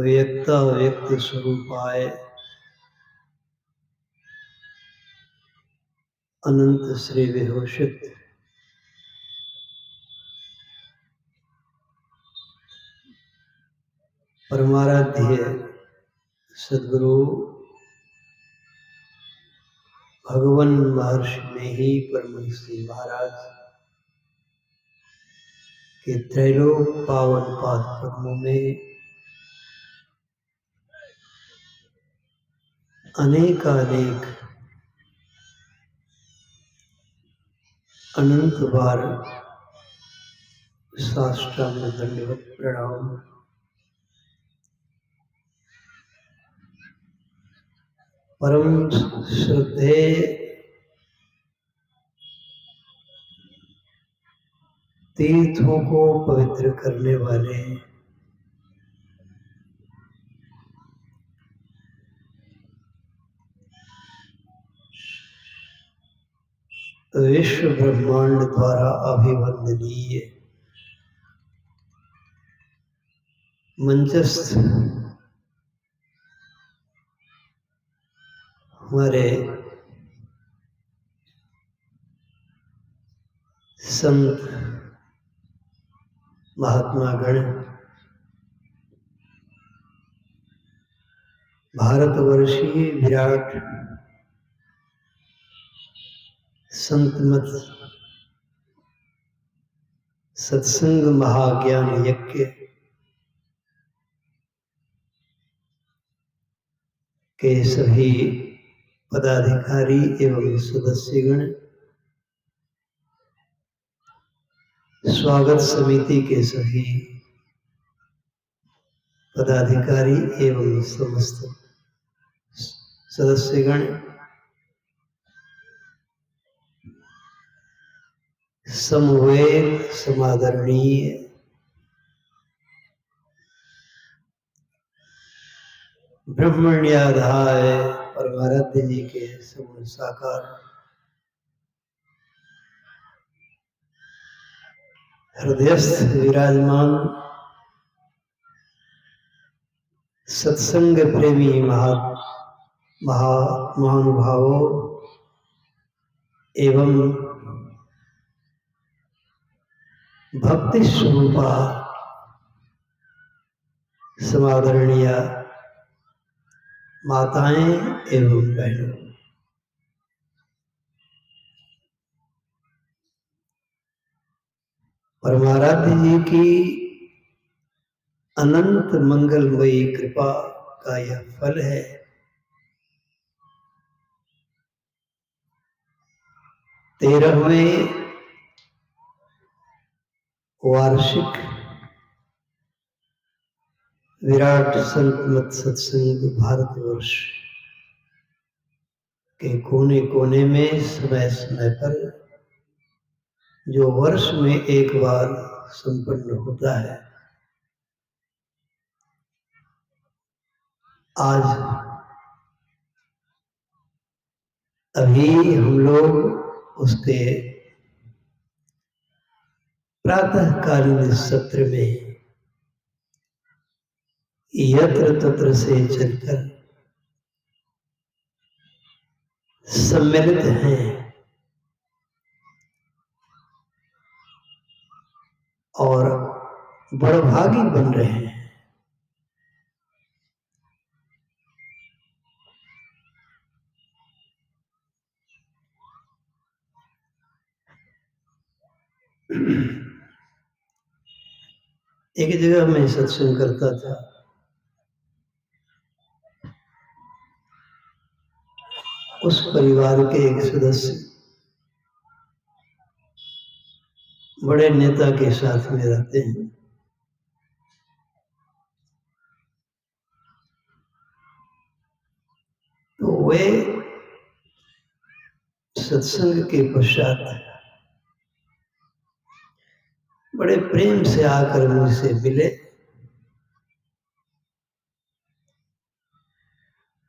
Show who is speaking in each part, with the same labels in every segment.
Speaker 1: व्यक्ता व्यक्त स्वरूपाय अनंत श्री विभूषित परमाराध्य सद्गुरु भगवान महर्षि में ही परमहंस महाराज के त्रैलोक पावन पाद पद्मों में अनेकानेक अनंत बार साष्टांग दंडवत प्रणाम। परम श्रद्धेय तीर्थों को पवित्र करने वाले विश्व ब्रह्मांड द्वारा अभिवंदनीय मंचस्थ हमारे संत महात्मा गण, भारतवर्षीय विराट संत मत सत्संग महाज्ञान यज्ञ के सभी पदाधिकारी एवं सदस्यगण, स्वागत समिति के सभी पदाधिकारी एवं समस्त सदस्यगण, समवेत समादरणीय ब्रह्मण्याधाय परमाराध्य जी के सगुण साकार हृदयस्थ विराजमान सत्संग प्रेमी महानुभावों एवं भक्ति स्वरूपा समादरणीय माताएं एवं बहनों, परमाराध्य जी की अनंत मंगलमयी कृपा का यह फल है। तेरहवें वार्षिक विराट संत मत सत्संग भारतवर्ष के कोने कोने में समय समय पर जो वर्ष में एक बार संपन्न होता है, आज अभी हम लोग उसके प्रातःकालीन सत्र में यत्र तत्र से चलकर सम्मिलित हैं और बड़भागी बन रहे हैं। एक जगह मैं सत्संग करता था, उस परिवार के एक सदस्य बड़े नेता के साथ में रहते हैं। तो वे सत्संग के पश्चात बड़े प्रेम से आकर मुझसे मिले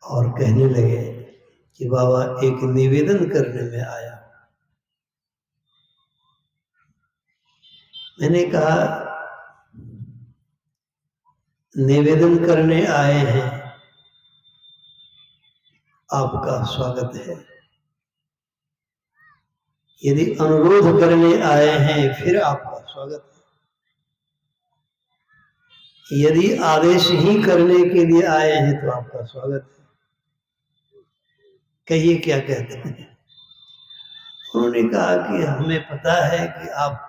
Speaker 1: और कहने लगे कि बाबा एक निवेदन करने में आया। मैंने कहा निवेदन करने आए हैं, आपका स्वागत है। यदि अनुरोध करने आए हैं, फिर आपका स्वागत है। यदि आदेश ही करने के लिए आए हैं तो आपका स्वागत है। कहिए क्या कहते हैं। उन्होंने कहा कि हमें पता है कि आप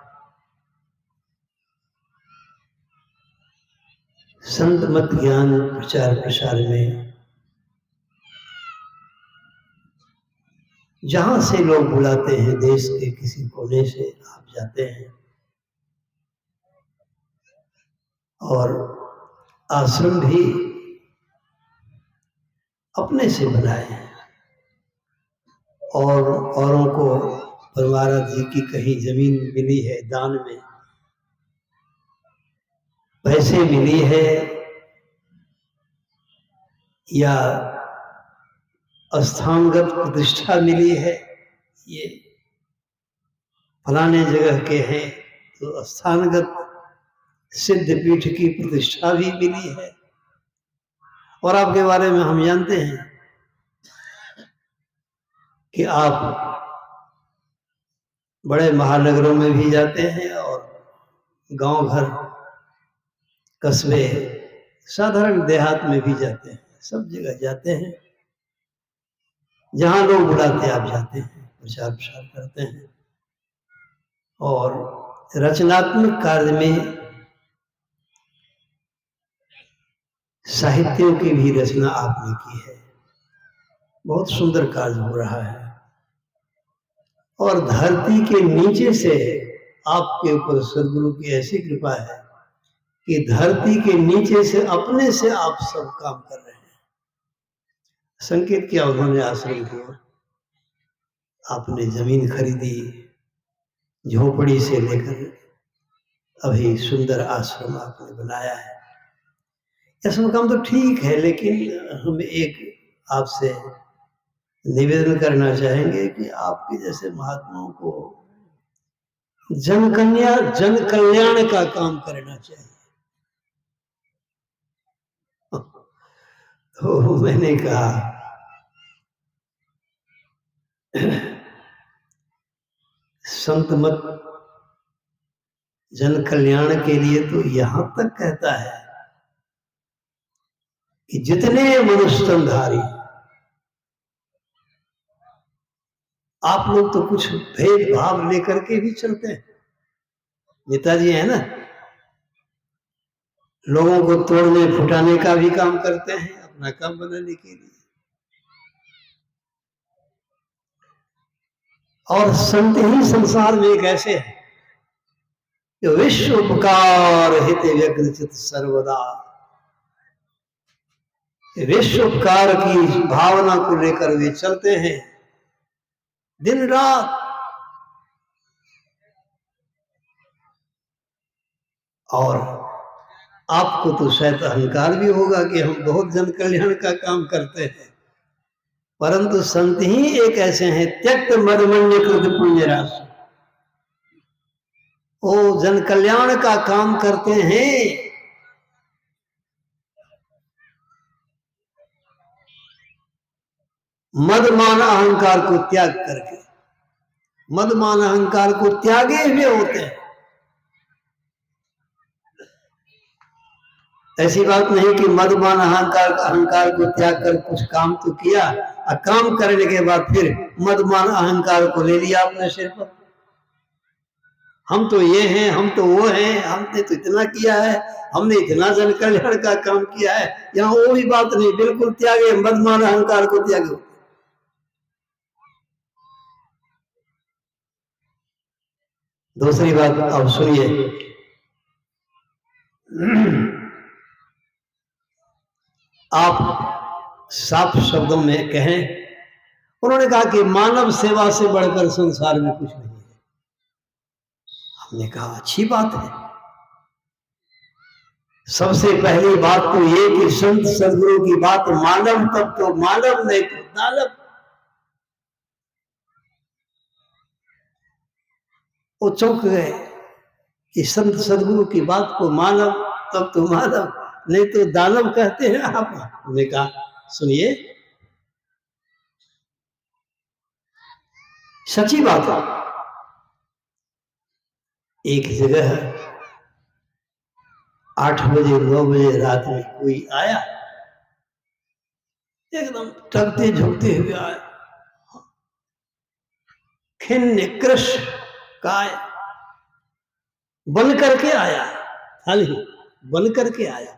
Speaker 1: संत मत ज्ञान प्रचार प्रसार में जहां से लोग बुलाते हैं, देश के किसी कोने से आप जाते हैं और आश्रम भी अपने से बनाए हैं और औरों को परमाराध जी की कहीं जमीन मिली है, दान में पैसे मिली है या स्थानगत प्रतिष्ठा मिली है, ये फलाने जगह के हैं तो स्थानगत सिद्ध पीठ की प्रतिष्ठा भी मिली है। और आपके बारे में हम जानते हैं कि आप बड़े महानगरों में भी जाते हैं और गांव घर कस्बे साधारण देहात में भी जाते हैं, सब जगह जाते हैं। जहां लोग बुलाते आप जाते हैं, प्रचार प्रसार करते हैं और रचनात्मक कार्य में साहित्यों की भी रचना आपने की है। बहुत सुंदर कार्य हो रहा है और धरती के नीचे से आपके ऊपर सदगुरु की ऐसी कृपा है कि धरती के नीचे से अपने से आप सब काम कर रहे हैं। संकेत किया उन्होंने आश्रम को, आपने जमीन खरीदी, झोपड़ी से लेकर अभी सुंदर आश्रम आपने बनाया है। ऐसा काम तो ठीक है, लेकिन हम एक आपसे निवेदन करना चाहेंगे कि आपके जैसे महात्माओं को जन कल्याण का काम करना चाहिए। तो मैंने कहा संत मत जन कल्याण के लिए तो यहां तक कहता है कि जितने मनुष्यधारी आप लोग तो कुछ भेदभाव लेकर के भी चलते हैं। नेताजी है ना, लोगों को तोड़ने फुटाने का भी काम करते हैं अपना काम बनाने के लिए। और संत ही संसार में एक ऐसे हैं जो विश्व उपकार हित व्यग्रचित सर्वदा, विश्व उपकार की भावना को लेकर वे चलते हैं दिन रात। और आपको तो शायद अहंकार भी होगा कि हम बहुत जन कल्याण का काम करते हैं, परंतु संत ही एक ऐसे हैं त्यक्त मदमन्य कृत पुण्य राशि, वो जन कल्याण का काम करते हैं। मदमान अहंकार को त्याग करके, मदमान अहंकार को त्यागे हुए होते हैं। ऐसी बात नहीं कि मदमान अहंकार को त्याग कर कुछ काम तो किया और काम करने के बाद फिर मदमान अहंकार को ले लिया अपने सिर पर। हम तो ये हैं, हम तो वो हैं, हमने तो इतना किया है, हमने इतना जन कल्याण का काम किया है। यहाँ वो भी बात नहीं, बिल्कुल त्यागे, मदमान अहंकार को त्यागे। दूसरी बात अब सुनिए, आप साफ शब्दों में कहें, उन्होंने कहा कि मानव सेवा से बढ़कर संसार में कुछ नहीं है। हमने कहा अच्छी बात है। सबसे पहली बात तो ये कि संत सदगुरु की बात मानव, तब तो मानव नहीं तो दानव। वो चौंक गए कि संत सदगुरु की बात को मानव, तब तो मानव, नहीं तो दानव कहते हैं आप। हमने कहा सुनिए, सच्ची बात है। एक जगह 8 बजे 9 बजे रात में कोई आया, एकदम थकते झुकते हुए आया, खिन्न कृश काय बन करके आया, खाली बन करके आया,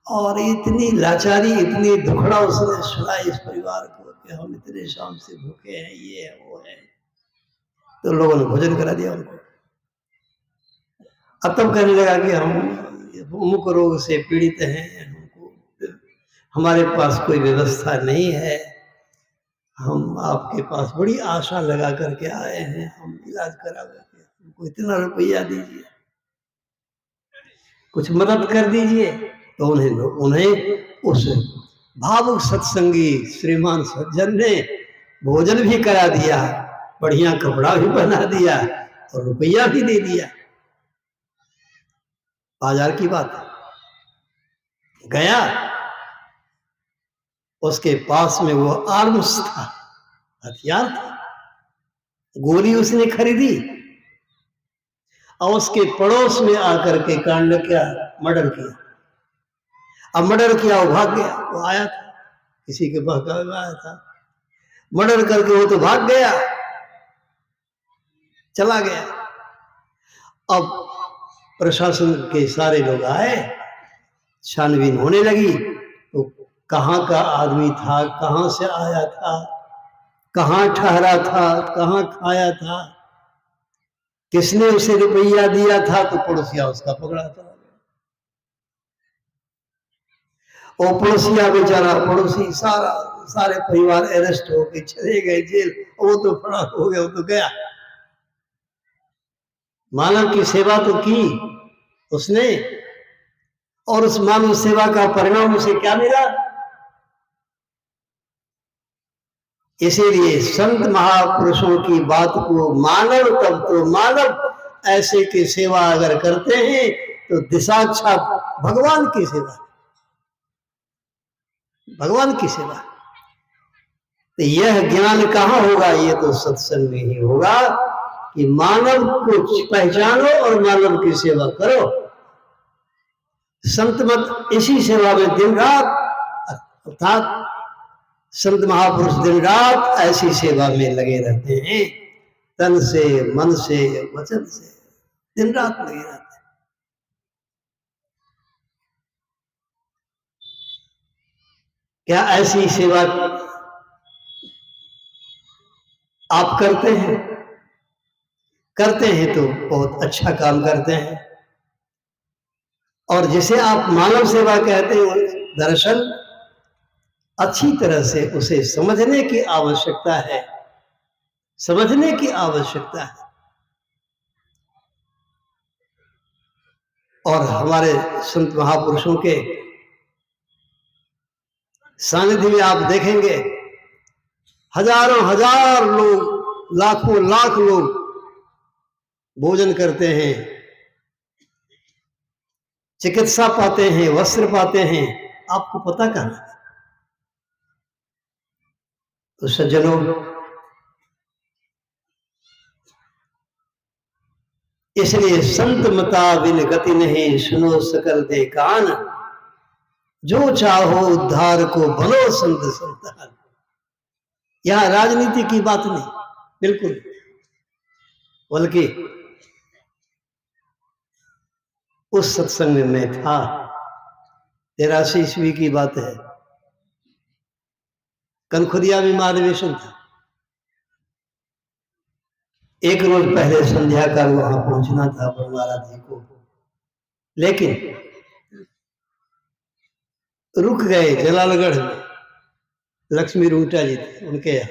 Speaker 1: और इतनी लाचारी, इतनी दुखड़ा उसने सुना इस परिवार को कि हम इतने शाम से भूखे हैं, ये है वो है। तो लोगों ने भोजन करा दिया उनको। अब तब कहने लगा कि हम मुख रोग से पीड़ित हैं, हमको हमारे पास कोई व्यवस्था नहीं है, हम आपके पास बड़ी आशा लगा करके आए हैं, हम इलाज करा करके, हमको इतना रुपया दीजिए, कुछ मदद कर दीजिए। तो उन्हें उस भावुक सत्संगी श्रीमान सज्जन ने भोजन भी करा दिया, बढ़िया कपड़ा भी पहना दिया और रुपया भी दे दिया। बाजार की बात है। गया, उसके पास में वो आर्म्स था, हथियार था, गोली उसने खरीदी और उसके पड़ोस में आकर के कांड किया, मर्डर किया। अब मर्डर किया, वो भाग गया, वो आया था किसी के बहकावे में आया था, मर्डर करके वो तो भाग गया, चला गया। अब प्रशासन के सारे लोग आए, छानबीन होने लगी, तो कहाँ का आदमी था, कहाँ से आया था, कहाँ ठहरा था, कहाँ खाया था, किसने उसे रुपया दिया था, तो पड़ोसिया उसका पकड़ा था। और पड़ोसिया बेचारा, पड़ोसी सारे परिवार अरेस्ट हो के चले गए जेल, वो तो फरार हो गया, वो तो गया। मानव की सेवा तो की उसने, और उस मानव सेवा का परिणाम उसे क्या मिला? इसीलिए संत महापुरुषों की बात को मानव तब तो मानव, ऐसे की सेवा अगर करते हैं तो दिशाक्षात भगवान की सेवा, भगवान की सेवा। तो यह ज्ञान कहाँ होगा? ये तो सत्संग में ही होगा कि मानव को पहचानो और मानव की सेवा करो। संत मत इसी सेवा में दिन रात, अर्थात संत महापुरुष दिन रात ऐसी सेवा में लगे रहते हैं, तन से, मन से, वचन से, दिन रात लगे रहते हैं। क्या ऐसी सेवा आप करते हैं? करते हैं तो बहुत अच्छा काम करते हैं। और जिसे आप मानव सेवा कहते हैं, दरअसल अच्छी तरह से उसे समझने की आवश्यकता है, समझने की आवश्यकता है। और हमारे संत महापुरुषों के सानिध्य में आप देखेंगे, हजारों हजार लोग, लाखों लाख लोग भोजन करते हैं, चिकित्सा पाते हैं, वस्त्र पाते हैं। आपको पता कहां? तो सज्जनों, इसलिए संत मता बिन गति नहीं, सुनो सकल दे कान, जो चाहो उद्धार को बनो संत संतान। यहां राजनीति की बात नहीं, बिल्कुल, बल्कि उस सत्संग में मैं था, 83 ईस्वी की बात है, कनखुदिया में महाधिवेशन था। एक रोज पहले संध्या का वहां पहुंचना था महाराज जी को, लेकिन रुक गए जलालगढ़ में, लक्ष्मी रूंगटा जी थे उनके यहाँ।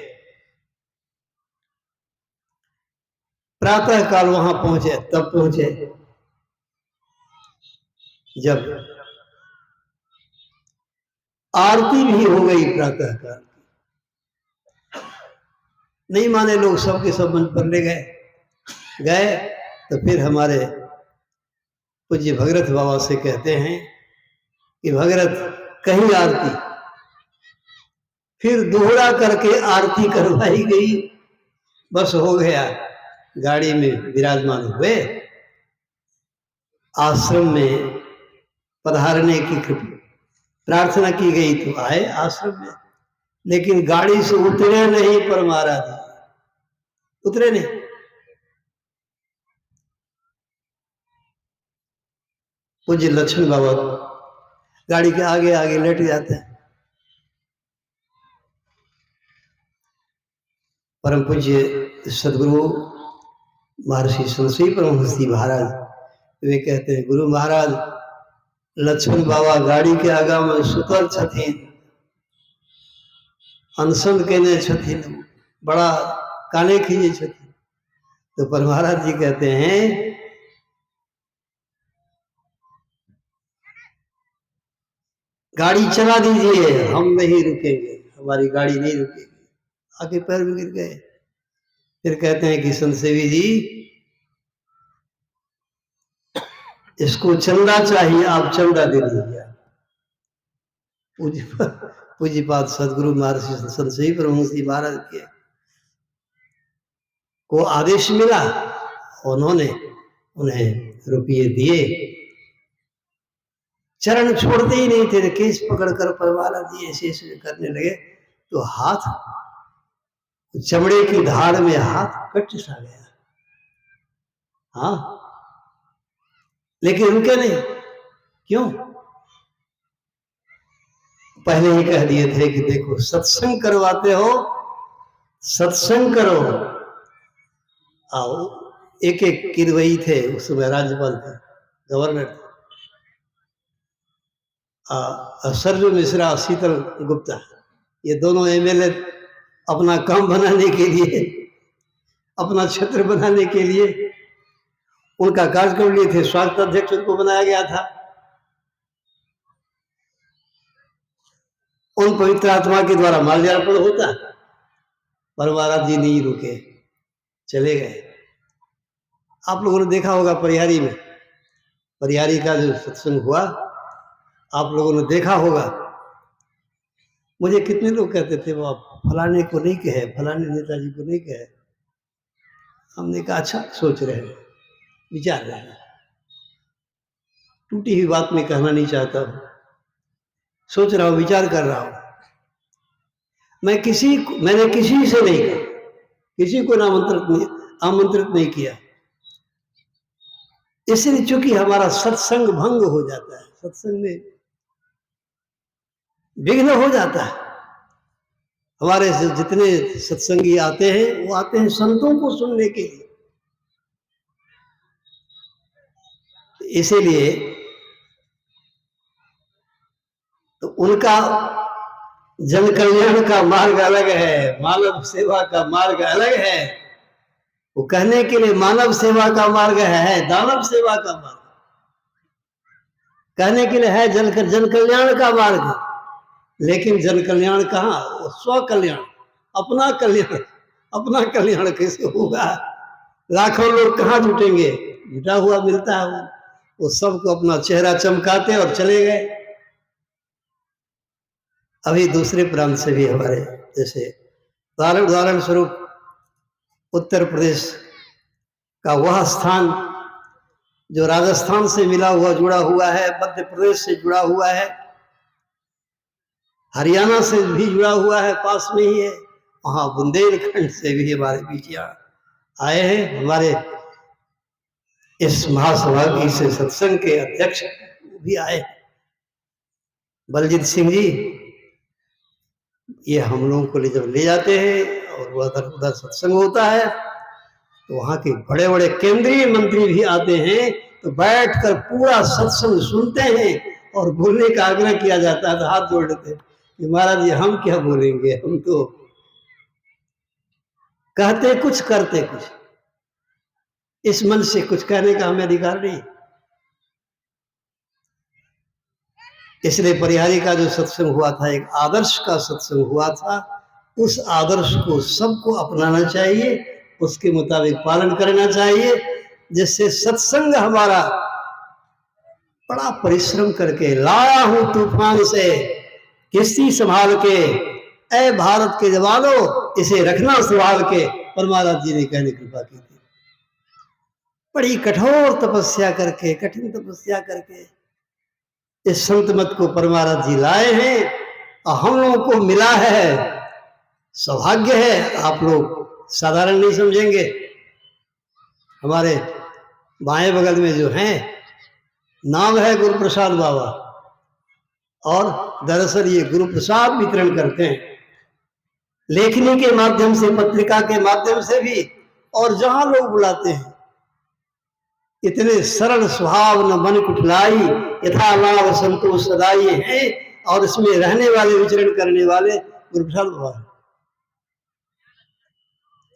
Speaker 1: प्रातः काल वहां पहुंचे, तब पहुंचे जब आरती भी हो गई प्रातः काल। नहीं माने लोग, सबके सब मन पर ले गए। तो फिर हमारे पूज्य भगरथ बाबा से कहते हैं कि भगीरथ कहीं आरती, फिर दोहरा करके आरती करवाई गई, बस हो गया। गाड़ी में विराजमान हुए, आश्रम में पधारने की प्रार्थना की गई तो आए आश्रम में, लेकिन गाड़ी से उतरे नहीं पर महाराज, उतरे नहीं। पूज्य लक्ष्मण बाबा गाड़ी के आगे आगे लेट जाते हैं। परम पूज्य सदगुरु महर्षि संतश्री परमहंस जी महाराज वे कहते हैं, गुरु महाराज लक्ष्मण बाबा गाड़ी के आगा में सुतल छथिन, अनशन केने छथिन, बड़ा काने खींचे छथिन। तो पर महाराज जी कहते हैं, गाड़ी चला दीजिए, हम नहीं रुकेंगे, हमारी गाड़ी नहीं रुकेगी। आगे पैर में गिर गए। फिर कहते हैं कि संत सेवी जी, इसको चंदा चाहिए, आप चंदा दे दीजिए। पूज्यपाद सदगुरु महर्षि संत सेवी परमहंस जी महाराज के को आदेश मिला, उन्होंने उन्हें रुपये दिए। चरण छोड़ते ही नहीं थे, केस पकड़कर परवाला जी ऐसे ऐसे करने लगे तो हाथ, चमड़े की धार में हाथ कट सा गया। हाँ, लेकिन रुके नहीं। क्यों? पहले ही कह दिए थे कि देखो, सत्संग करवाते हो, सत्संग करो। आओ, एक एक किदवई थे उस समय, राज्यपाल थे, गवर्नर थे, सरजू मिश्रा, शीतल गुप्ता, ये दोनों एमएलए अपना काम बनाने के लिए, अपना क्षेत्र बनाने के लिए उनका कार्यक्रम लिए थे। स्वागत अध्यक्ष उनको बनाया गया था। उन पवित्र आत्मा के द्वारा माल्यार्पण होता, पर महाराज जी नहीं रुके, चले गए। आप लोगों ने देखा होगा परिहारी में, परिहारी का जो सत्संग हुआ आप लोगों ने देखा होगा। मुझे कितने लोग कहते थे, वो आप फलाने को नहीं कहे, फलाने नेताजी को नहीं कहे। हमने कहा अच्छा, सोच रहे हैं, विचार रहे हैं, टूटी हुई बात में कहना नहीं चाहता हूं, सोच रहा हूं, विचार कर रहा हूं। मैंने किसी से नहीं कहा, किसी को आमंत्रित नहीं किया, इसलिए चूंकि हमारा सत्संग भंग हो जाता है, सत्संग में विघ्न हो जाता है। हमारे जितने सत्संगी आते हैं, वो आते हैं संतों को सुनने के लिए। इसीलिए तो उनका जन कल्याण का मार्ग अलग है, मानव सेवा का मार्ग अलग है। वो कहने के लिए मानव सेवा का मार्ग है, दानव सेवा का मार्ग कहने के लिए है, जन कल्याण का मार्ग। लेकिन जन कल्याण कहाँ, स्व कल्याण, अपना कल्याण, अपना कल्याण कैसे होगा? लाखों लोग कहाँ जुटेंगे? जुटा हुआ मिलता है, वो सबको अपना चेहरा चमकाते और चले गए। अभी दूसरे प्रांत से भी हमारे, जैसे उदाहरण स्वरूप उत्तर प्रदेश का वह स्थान जो राजस्थान से मिला हुआ, जुड़ा हुआ है, मध्य प्रदेश से जुड़ा हुआ है, हरियाणा से भी जुड़ा हुआ है, पास में ही है। वहां बुंदेलखंड से भी हमारे बीच आए हैं। हमारे इस महासभा की से सत्संग के अध्यक्ष भी आए, बलजीत सिंह जी। ये हम लोगों को जब ले जाते हैं और उधर सत्संग होता है, तो वहां के बड़े बड़े केंद्रीय मंत्री भी आते हैं, तो बैठकर पूरा सत्संग सुनते हैं और बोलने का आग्रह किया जाता है, तो हाथ जोड़ देते हैं कि महाराज जी हम क्या बोलेंगे, हम तो कहते कुछ करते कुछ, इस मन से कुछ कहने का हमें अधिकार नहीं। इसलिए परिहारी का जो सत्संग हुआ था, एक आदर्श का सत्संग हुआ था। उस आदर्श को सबको अपनाना चाहिए, उसके मुताबिक पालन करना चाहिए, जिससे सत्संग हमारा बड़ा परिश्रम करके लाया हूं तूफान से किश्ती संभाल के, ऐ भारत के जवानों इसे रखना संभाल के, परमाराज जी ने कहने कृपा की थी। बड़ी कठोर तपस्या करके, कठिन तपस्या करके इस संत मत को परमाराज जी लाए हैं और हम लोगों को मिला है। सौभाग्य है, आप लोग साधारण नहीं समझेंगे। हमारे बाएं बगल में जो हैं, नाम है गुरु प्रसाद बाबा, और दरअसल ये गुरु प्रसाद वितरण करते हैं लेखनी के माध्यम से, पत्रिका के माध्यम से भी, और जहां लोग बुलाते हैं। इतने सरल स्वभाव न मन कुटलाई, यथा लाभ संतोष सदाई है, और इसमें रहने वाले, विचरण करने वाले गुरु प्रसाद बाबा।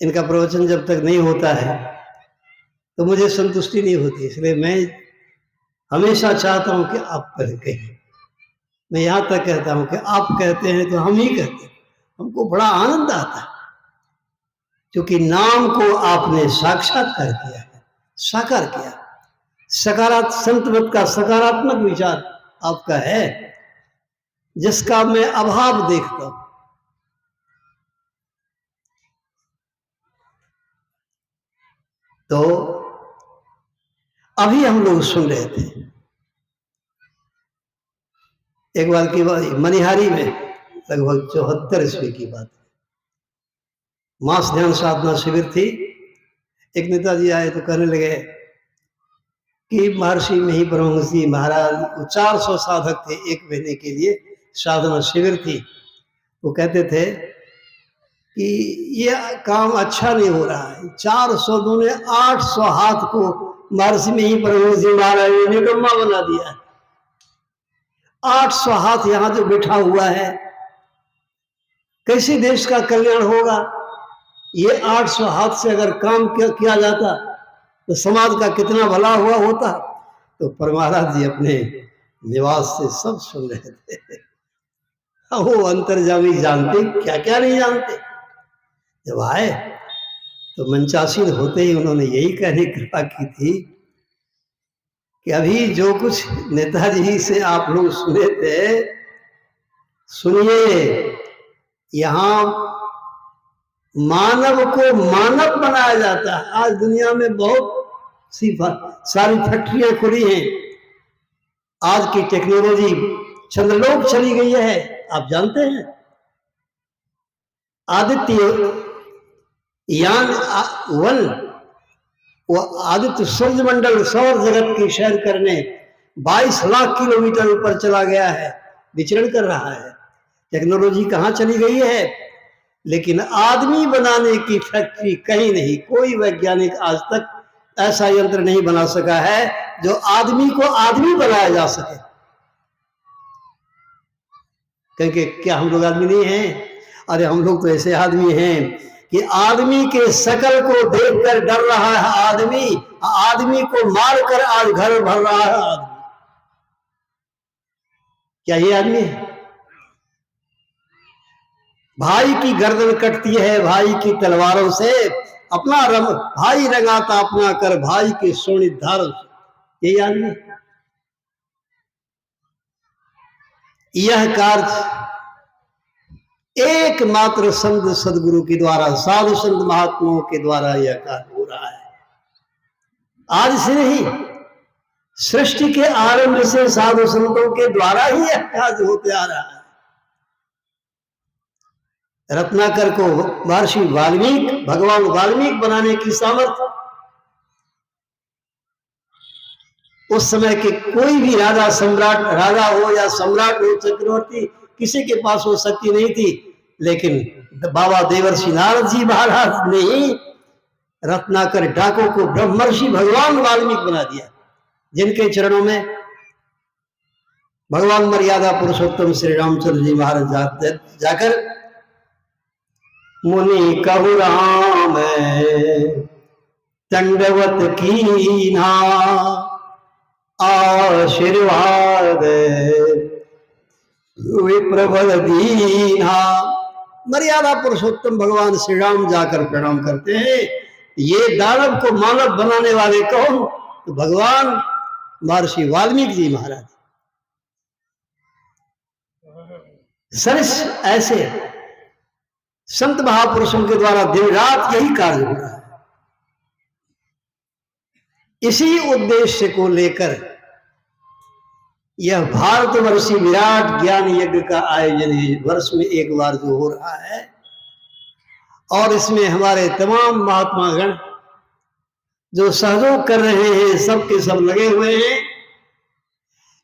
Speaker 1: इनका प्रवचन जब तक नहीं होता है तो मुझे संतुष्टि नहीं होती, इसलिए मैं हमेशा चाहता हूं कि आप कहें। मैं यहां तक कहता हूं कि आप कहते हैं तो हम ही कहते हैं, हमको बड़ा आनंद आता है, क्योंकि नाम को आपने साक्षात्कार किया है, साकार किया। सकारात्मक संतमत का सकारात्मक विचार आपका है, जिसका मैं अभाव देखता हूं। तो अभी हम लोग सुन रहे थे, एक बार की बात, मनिहारी में लगभग 74 ईस्वी की बात, मास ध्यान साधना शिविर थी। एक नेताजी आए तो कहने लगे कि महर्षि मही ब्रह्महंस जी महाराज, 400 साधक थे, एक महीने के लिए साधना शिविर थी। वो कहते थे कि ये काम अच्छा नहीं हो रहा है, 400 ने 800 हाथ को महर्षि मही ब्रह्महंस जी महाराज ने निकम्मा बना दिया है। 800 हाथ यहां जो बैठा हुआ है, कैसे देश का कल्याण होगा? ये 800 हाथ से अगर काम किया जाता तो समाज का कितना भला हुआ होता। तो परमाराज जी अपने निवास से सब सुन रहे थे। वो अंतर्जामी जानते, क्या क्या नहीं जानते। जब आए तो मंचासीन होते ही उन्होंने यही कहने की कृपा की थी कि अभी जो कुछ नेताजी से आप लोग सुने थे, सुनिए, यहां मानव को मानव बनाया जाता है। आज दुनिया में बहुत सी सारी फैक्ट्रियां खुली हैं, आज की टेक्नोलॉजी चंद्रलोक चली गई है, आप जानते हैं। आदित्य यान 1, वो आदित्य सूर्य मंडल सौर जगत की सैर करने 22 लाख किलोमीटर ऊपर चला गया है, विचरण कर रहा है। टेक्नोलॉजी कहाँ चली गई है, लेकिन आदमी बनाने की फैक्ट्री कहीं नहीं। कोई वैज्ञानिक आज तक ऐसा यंत्र नहीं बना सका है जो आदमी को आदमी बनाया जा सके। क्योंकि क्या हम लोग आदमी नहीं हैं? अरे हम लोग तो ऐसे आदमी हैं कि आदमी के शकल को देखकर डर रहा है आदमी, आदमी को मारकर आज घर भर रहा है आदमी। क्या ये आदमी है? भाई की गर्दन कटती है भाई की तलवारों से, अपना भाई रंगाता अपना कर भाई के सोनी धारों से। यही आदमी। यह कार्य एकमात्र संत सदगुरु के द्वारा, साधु संत महात्माओं के द्वारा यह कार्य हो रहा है। आज से नहीं, सृष्टि के आरंभ से साधु संतों के द्वारा ही यह कार्य होते आ रहा है। रत्नाकर को महर्षि वाल्मीकि, भगवान वाल्मीकि बनाने की सामर्थ्य उस समय के कोई भी राजा सम्राट, राजा हो या सम्राट हो, चक्रवर्ती, किसी के पास वो शक्ति नहीं थी। लेकिन बाबा देवर्षि नारद जी महाराज ने ही रत्नाकर डाको को ब्रह्मर्षि भगवान वाल्मीकि बना दिया, जिनके चरणों में भगवान मर्यादा पुरुषोत्तम श्री रामचंद्र जी महाराज जाकर मुनि कहु राम दंडवत कीन्हा आशीर्वाद विप्रबल दीन्हा। मर्यादा पुरुषोत्तम भगवान श्री राम जाकर प्रणाम करते हैं। ये दानव को मानव बनाने वाले कौन? तो भगवान महर्षि वाल्मीकि जी महाराज। सरिस ऐसे संत महापुरुषों के द्वारा दिन रात यही कार्य हो रहा है। इसी उद्देश्य को लेकर यह भारतवर्षीय विराट ज्ञान यज्ञ का आयोजन है, वर्ष में एक बार जो हो रहा है, और इसमें हमारे तमाम महात्मा गण जो सहयोग कर रहे हैं, सबके सब लगे हुए हैं।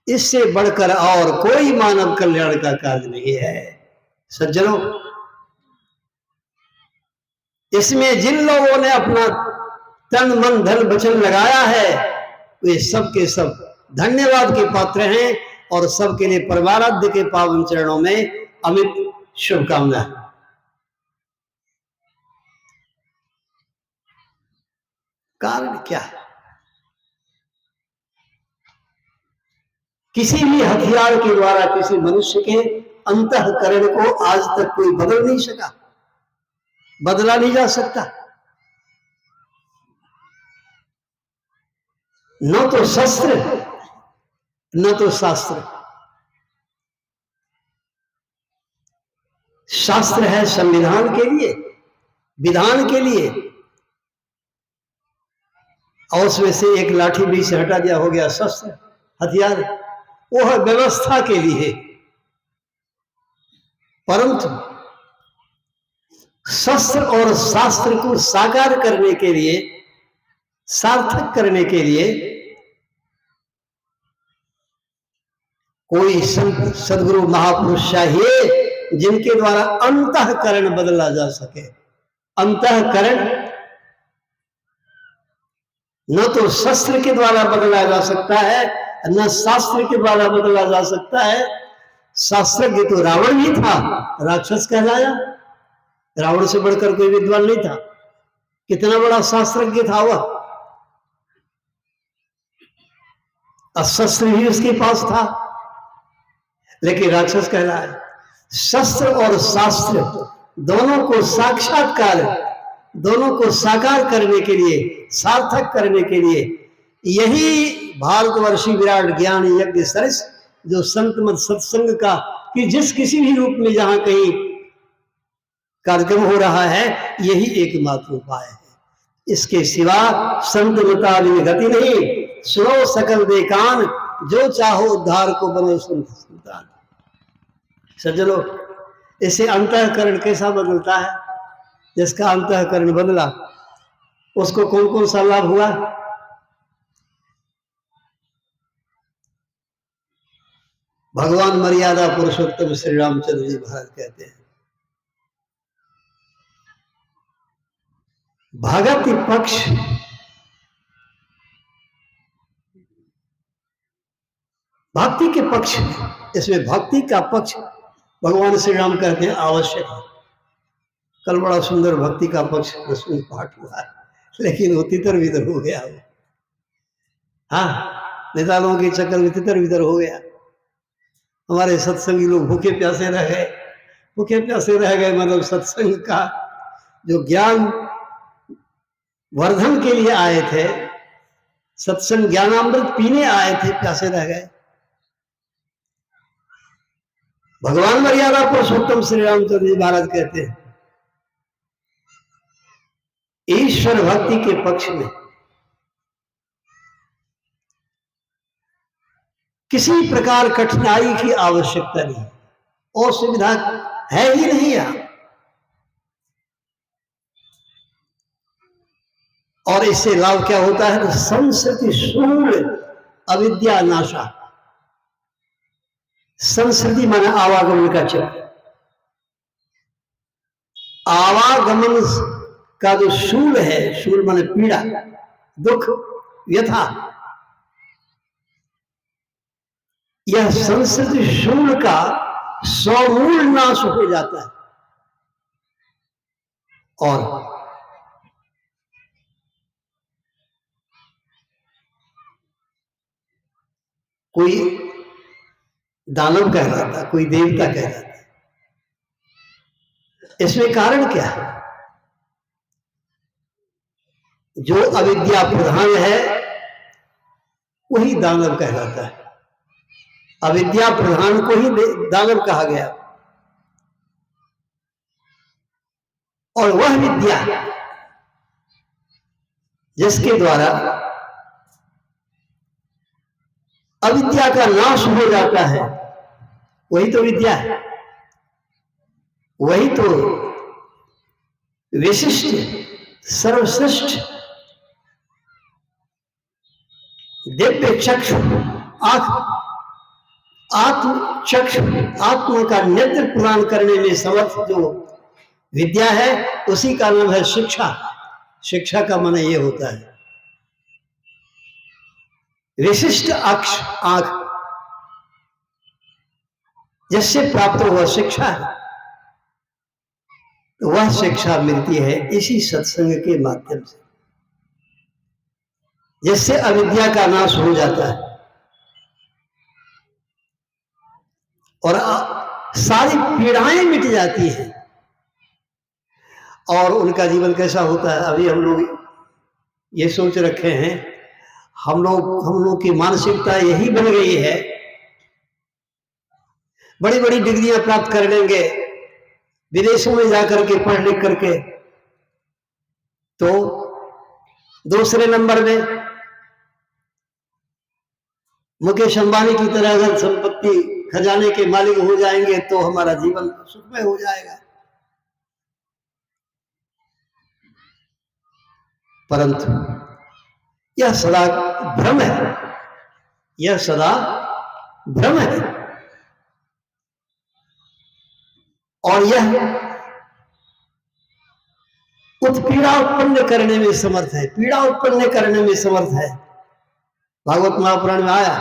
Speaker 1: इससे बढ़कर और कोई मानव कल्याण का कार्य नहीं है सज्जनों। इसमें जिन लोगों ने अपना तन मन धन वचन लगाया है, वे सबके सब धन्यवाद के पात्र हैं, और सबके लिए परमाराध्य के पावन चरणों में अमित शुभकामनाएं। कारण क्या है? किसी भी हथियार के द्वारा किसी मनुष्य के अंतःकरण को आज तक कोई बदल नहीं सका, बदला नहीं जा सकता। न तो शस्त्र न तो शास्त्र। शास्त्र है संविधान के लिए, विधान के लिए, और उसमें से एक लाठी बीच से हटा दिया, हो गया शस्त्र, हथियार। वो है व्यवस्था के लिए। परंतु शस्त्र और शास्त्र को साकार करने के लिए, सार्थक करने के लिए कोई संत सदगुरु महापुरुष चाहिए जिनके द्वारा अंतःकरण बदला जा सके। अंतःकरण न तो शस्त्र के द्वारा बदला जा सकता है, न शास्त्र के द्वारा बदला जा सकता है। शास्त्रज्ञ तो रावण ही था, राक्षस कहलाया। रावण से बढ़कर कोई विद्वान नहीं था। कितना बड़ा शास्त्रज्ञ था वह, शस्त्र भी उसके पास था, लेकिन राक्षस कहलाया। शस्त्र और शास्त्र दोनों को साक्षात्कार, दोनों को साकार करने के लिए, सार्थक करने के लिए यही भारतवर्षीय विराट ज्ञान यज्ञ सरिस, जो संत मत सत्संग का कि जिस किसी भी रूप में जहां कहीं कार्यक्रम हो रहा है, यही एकमात्र उपाय है। इसके सिवा संत मता बिन गति नहीं। सुनो सकल दे कान, जो चाहो उद्धार को बनो संत संतान। सज्जनों, इसे अंतःकरण कैसा बदलता है? जिसका अंतःकरण बदला उसको कौन कौन सा लाभ हुआ? भगवान मर्यादा पुरुषोत्तम श्री रामचंद्र जी महाराज कहते हैं, भगति पक्ष भक्ति के पक्ष में, इसमें भक्ति का पक्ष भगवान श्री राम कहते हैं आवश्यक है। कल बड़ा सुंदर भक्ति का पक्ष रसूल पाठ हुआ है, लेकिन वो तितर बितर हो गया। हाँ, नेताओं के चक्कर में तितर बितर हो गया। हमारे सत्संगी लोग भूखे प्यासे रह गए, भूखे प्यासे रह गए। मतलब सत्संग का जो ज्ञान वर्धन के लिए आए थे, सत्संग ज्ञानामृत पीने आए थे, प्यासे रह गए। भगवान मर्यादा पुरुषोत्तम श्री रामचंद्र जी महाराज कहते हैं, ईश्वर भक्ति के पक्ष में किसी प्रकार कठिनाई की आवश्यकता नहीं, और सुविधा है ही नहीं यहां। और इससे लाभ क्या होता है? संस्कृति शूल अविद्या नाशा। संस्कृति माने आवागमन का चक्र। आवागमन का जो शूल है, शूल माने पीड़ा, दुख, व्यथा, यह संस्कृति शूल का समूल नाश हो जाता है। और कोई दानव कहलाता, कोई देवता कहलाता। इसमें कारण क्या है? जो अविद्या प्रधान है वही दानव कहलाता है। अविद्या प्रधान को ही दानव कहा गया। और वह विद्या जिसके द्वारा अविद्या का नाश हो जाता है, वही तो विद्या है, वही तो विशिष्ट सर्वश्रेष्ठ दिव्य चक्षु आत्म चक्षु आत्मा का नेत्र प्रदान करने में समर्थ जो विद्या है, उसी का नाम है शिक्षा। शिक्षा का माने ये होता है विशिष्ट आंख जिससे प्राप्त हुआ शिक्षा है। तो वह शिक्षा मिलती है इसी सत्संग के माध्यम से, जिससे अविद्या का नाश हो जाता है और सारी पीड़ाएं मिट जाती हैं। और उनका जीवन कैसा होता है, अभी हम लोग ये सोच रखे हैं, हम लोग की मानसिकता यही बन गई है, बड़ी बड़ी डिग्रियां प्राप्त कर लेंगे, विदेशों में जाकर के पढ़ लिख करके, तो दूसरे नंबर में मुकेश अंबानी की तरह अगर संपत्ति खजाने के मालिक हो जाएंगे तो हमारा जीवन सुखमय हो जाएगा। परंतु यह सदा भ्रम है, यह सदा भ्रम है। और यह उत्पीड़ा उत्पन्न करने में समर्थ है, पीड़ा उत्पन्न करने में समर्थ है। भागवत महापुराण में आया,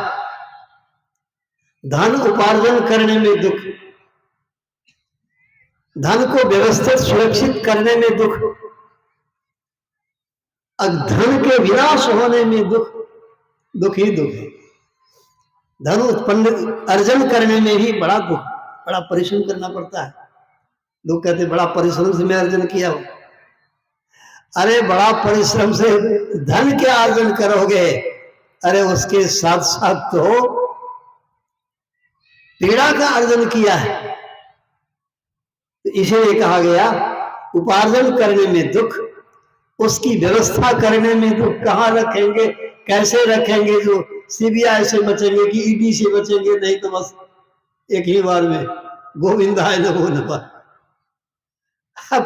Speaker 1: धन उपार्जन करने में दुख, धन को व्यवस्थित सुरक्षित करने में दुख, धन के विनाश होने में दुख ही दुख है। धन उत्पन्न अर्जन करने में ही बड़ा दुख, बड़ा परिश्रम करना पड़ता है। लोग कहते बड़ा परिश्रम से मैं अर्जन किया हूं। अरे बड़ा परिश्रम से धन के अर्जन करोगे, अरे उसके साथ साथ तो पीड़ा का अर्जन किया है। तो इसीलिए कहा गया उपार्जन करने में दुख, उसकी व्यवस्था करने में दुख। कहाँ रखेंगे, कैसे रखेंगे, जो सीबीआई से बचेंगे कि ईडी से बचेंगे, नहीं तो बस एक ही बार में गोविंदाय नमो नमः।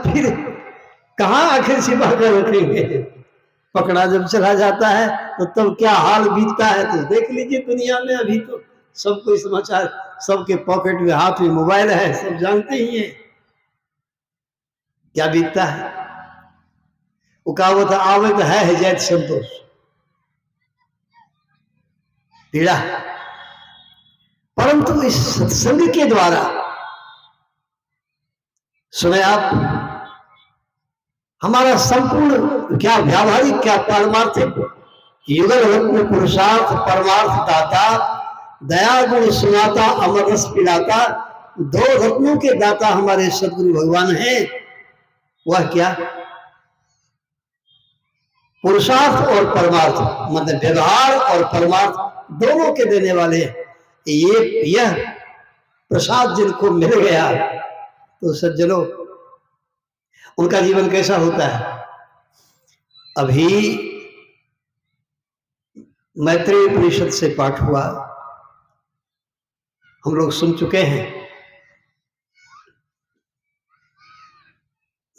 Speaker 1: फिर कहाँ आखिर छिपा कर रखेंगे। पकड़ा जब चला जाता है तो तब क्या हाल बीतता है, तो देख लीजिए दुनिया में। अभी तो सबको समाचार, सबके पॉकेट में हाथ में मोबाइल है, सब जानते ही हैं क्या बीतता है। वो कहावत आवत है जैत संतोष, पीड़ा। परंतु इस सत्संग के द्वारा सुने आप, हमारा संपूर्ण क्या व्यावहारिक क्या पारमार्थिक युगल रत्न पुरुषार्थ परमार्थ दाता, दया गुण सुनाता अमर रस पिलाता, दो रत्नों के दाता हमारे सदगुरु भगवान हैं। वह क्या, पुरुषार्थ और परमार्थ, मतलब व्यवहार और परमार्थ दोनों के देने वाले। यह प्रसाद जिनको मिल गया तो सज्जनों, उनका जीवन कैसा होता है। अभी मैत्रेय उपनिषद से पाठ हुआ, हम लोग सुन चुके हैं।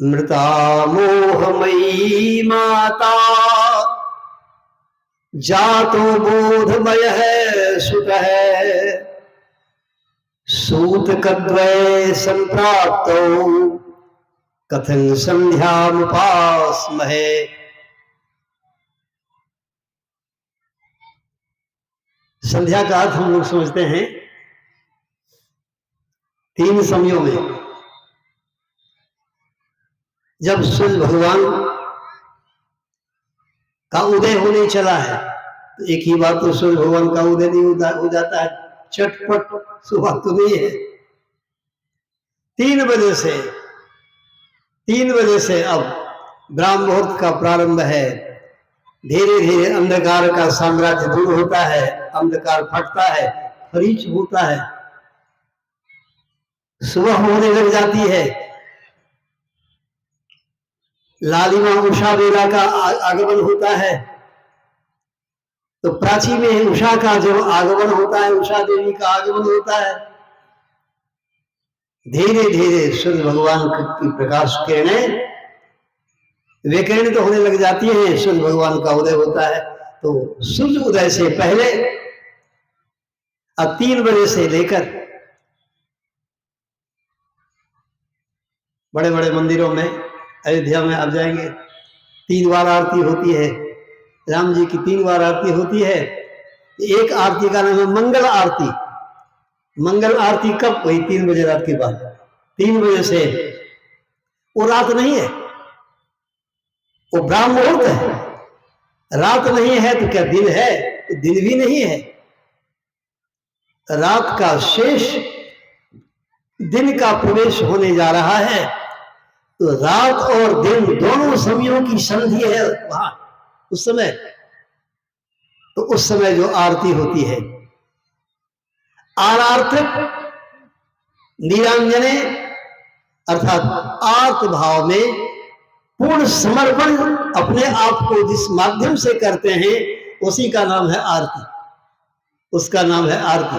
Speaker 1: मृता मोहमयी माता, जातो बोधमय है सुत है, सूत कद्वय संप्राप्तो कथन संध्यामुपास्महे। संध्या का अर्थ हम लोग समझते हैं 3 समयों में। जब सूर्य भगवान का उदय होने चला है, तो एक ही बात, तो सूर्य भगवान का उदय नहीं हो जाता है चटपट, सुबह तो नहीं है। 3 बजे से अब ब्राह्म मुहूर्त का प्रारंभ है। धीरे धीरे अंधकार का साम्राज्य दूर होता है, अंधकार फटता है, फरीच होता है, सुबह होने लग जाती है, लालिमा उषा बेला का आगमन होता है। तो प्राची में उषा का जो आगमन होता है, उषा देवी का आगमन होता है। धीरे धीरे सूर्य भगवान की प्रकाश किरणें वे किरणें तो होने लग जाती हैं, सूर्य भगवान का उदय होता है। तो सूर्य उदय से पहले 3 बजे से लेकर बड़े बड़े मंदिरों में, अयोध्या में आप जाएंगे, 3 बार आरती होती है। राम जी की 3 बार आरती होती है। एक आरती का नाम है मंगल आरती। मंगल आरती कब? वही 3 बजे रात के बाद, 3 बजे से। वो रात नहीं है, वो ब्राह्म मुहूर्त है। रात नहीं है तो क्या दिन है? तो दिन भी नहीं है। रात का शेष दिन का प्रवेश होने जा रहा है। तो रात और दिन दोनों समयों की संधि है वहां, उस समय। तो उस समय जो आरती होती है, आरार्थिक नीरांजने अर्थात आर्त भाव में पूर्ण समर्पण अपने आप को जिस माध्यम से करते हैं, उसी का नाम है आरती, उसका नाम है आरती।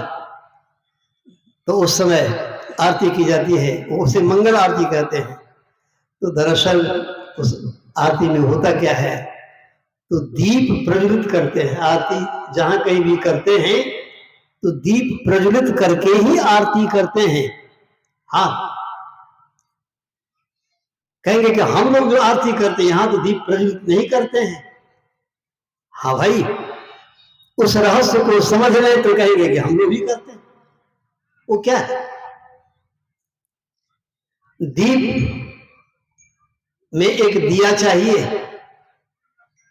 Speaker 1: तो उस समय आरती की जाती है, उसे मंगल आरती कहते हैं। तो दरअसल उस आरती में होता क्या है? तो दीप प्रज्वलित करते हैं। आरती जहां कहीं भी करते हैं तो दीप प्रज्वलित करके ही आरती करते हैं। हाँ, कहेंगे कि हम लोग जो आरती करते हैं यहां तो दीप प्रज्वलित नहीं करते हैं। हाँ भाई, उस रहस्य को समझ लें तो कहेंगे कि हम लोग भी करते हैं। वो क्या है? दीप में एक दिया चाहिए,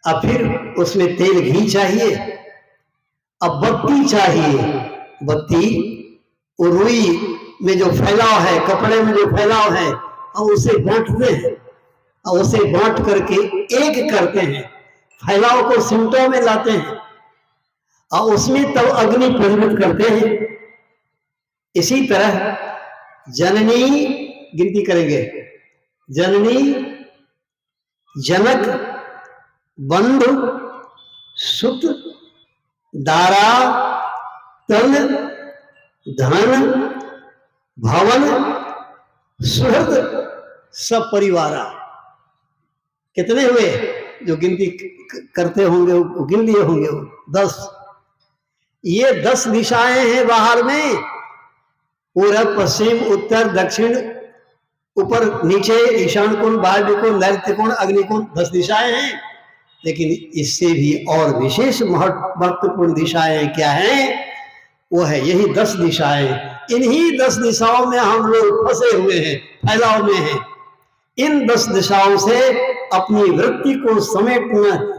Speaker 1: अब फिर उसमें तेल घी चाहिए, अब बत्ती चाहिए। बत्ती रुई में जो फैलाव है, कपड़े में जो फैलाव है, और उसे बांटते हैं, और उसे बांट करके एक करते हैं, फैलाव को सिमटों में लाते हैं, और उसमें तब अग्नि प्रज्वलित करते हैं। इसी तरह जननी, गिनती करेंगे, जननी, जनक, बंधु, सुत, दारा, तन, धन, भवन, सुहृद, सब परिवारा। कितने हुए? जो गिनती करते होंगे वो गिन लिए होंगे, 10। ये 10 दिशाएं हैं बाहर में, पूरब, पश्चिम, उत्तर, दक्षिण, ऊपर नीचे, ईशान कोण, वायव्य कोण, नैऋत्य कोण, अग्नि कोण, 10 दिशाएं हैं। लेकिन इससे भी और विशेष महत्वपूर्ण दिशाएं क्या हैं? वो है यही 10 दिशाएं। इन्हीं 10 दिशाओं में हम लोग फंसे हुए हैं, फैलाव में हैं। इन 10 दिशाओं से अपनी वृत्ति को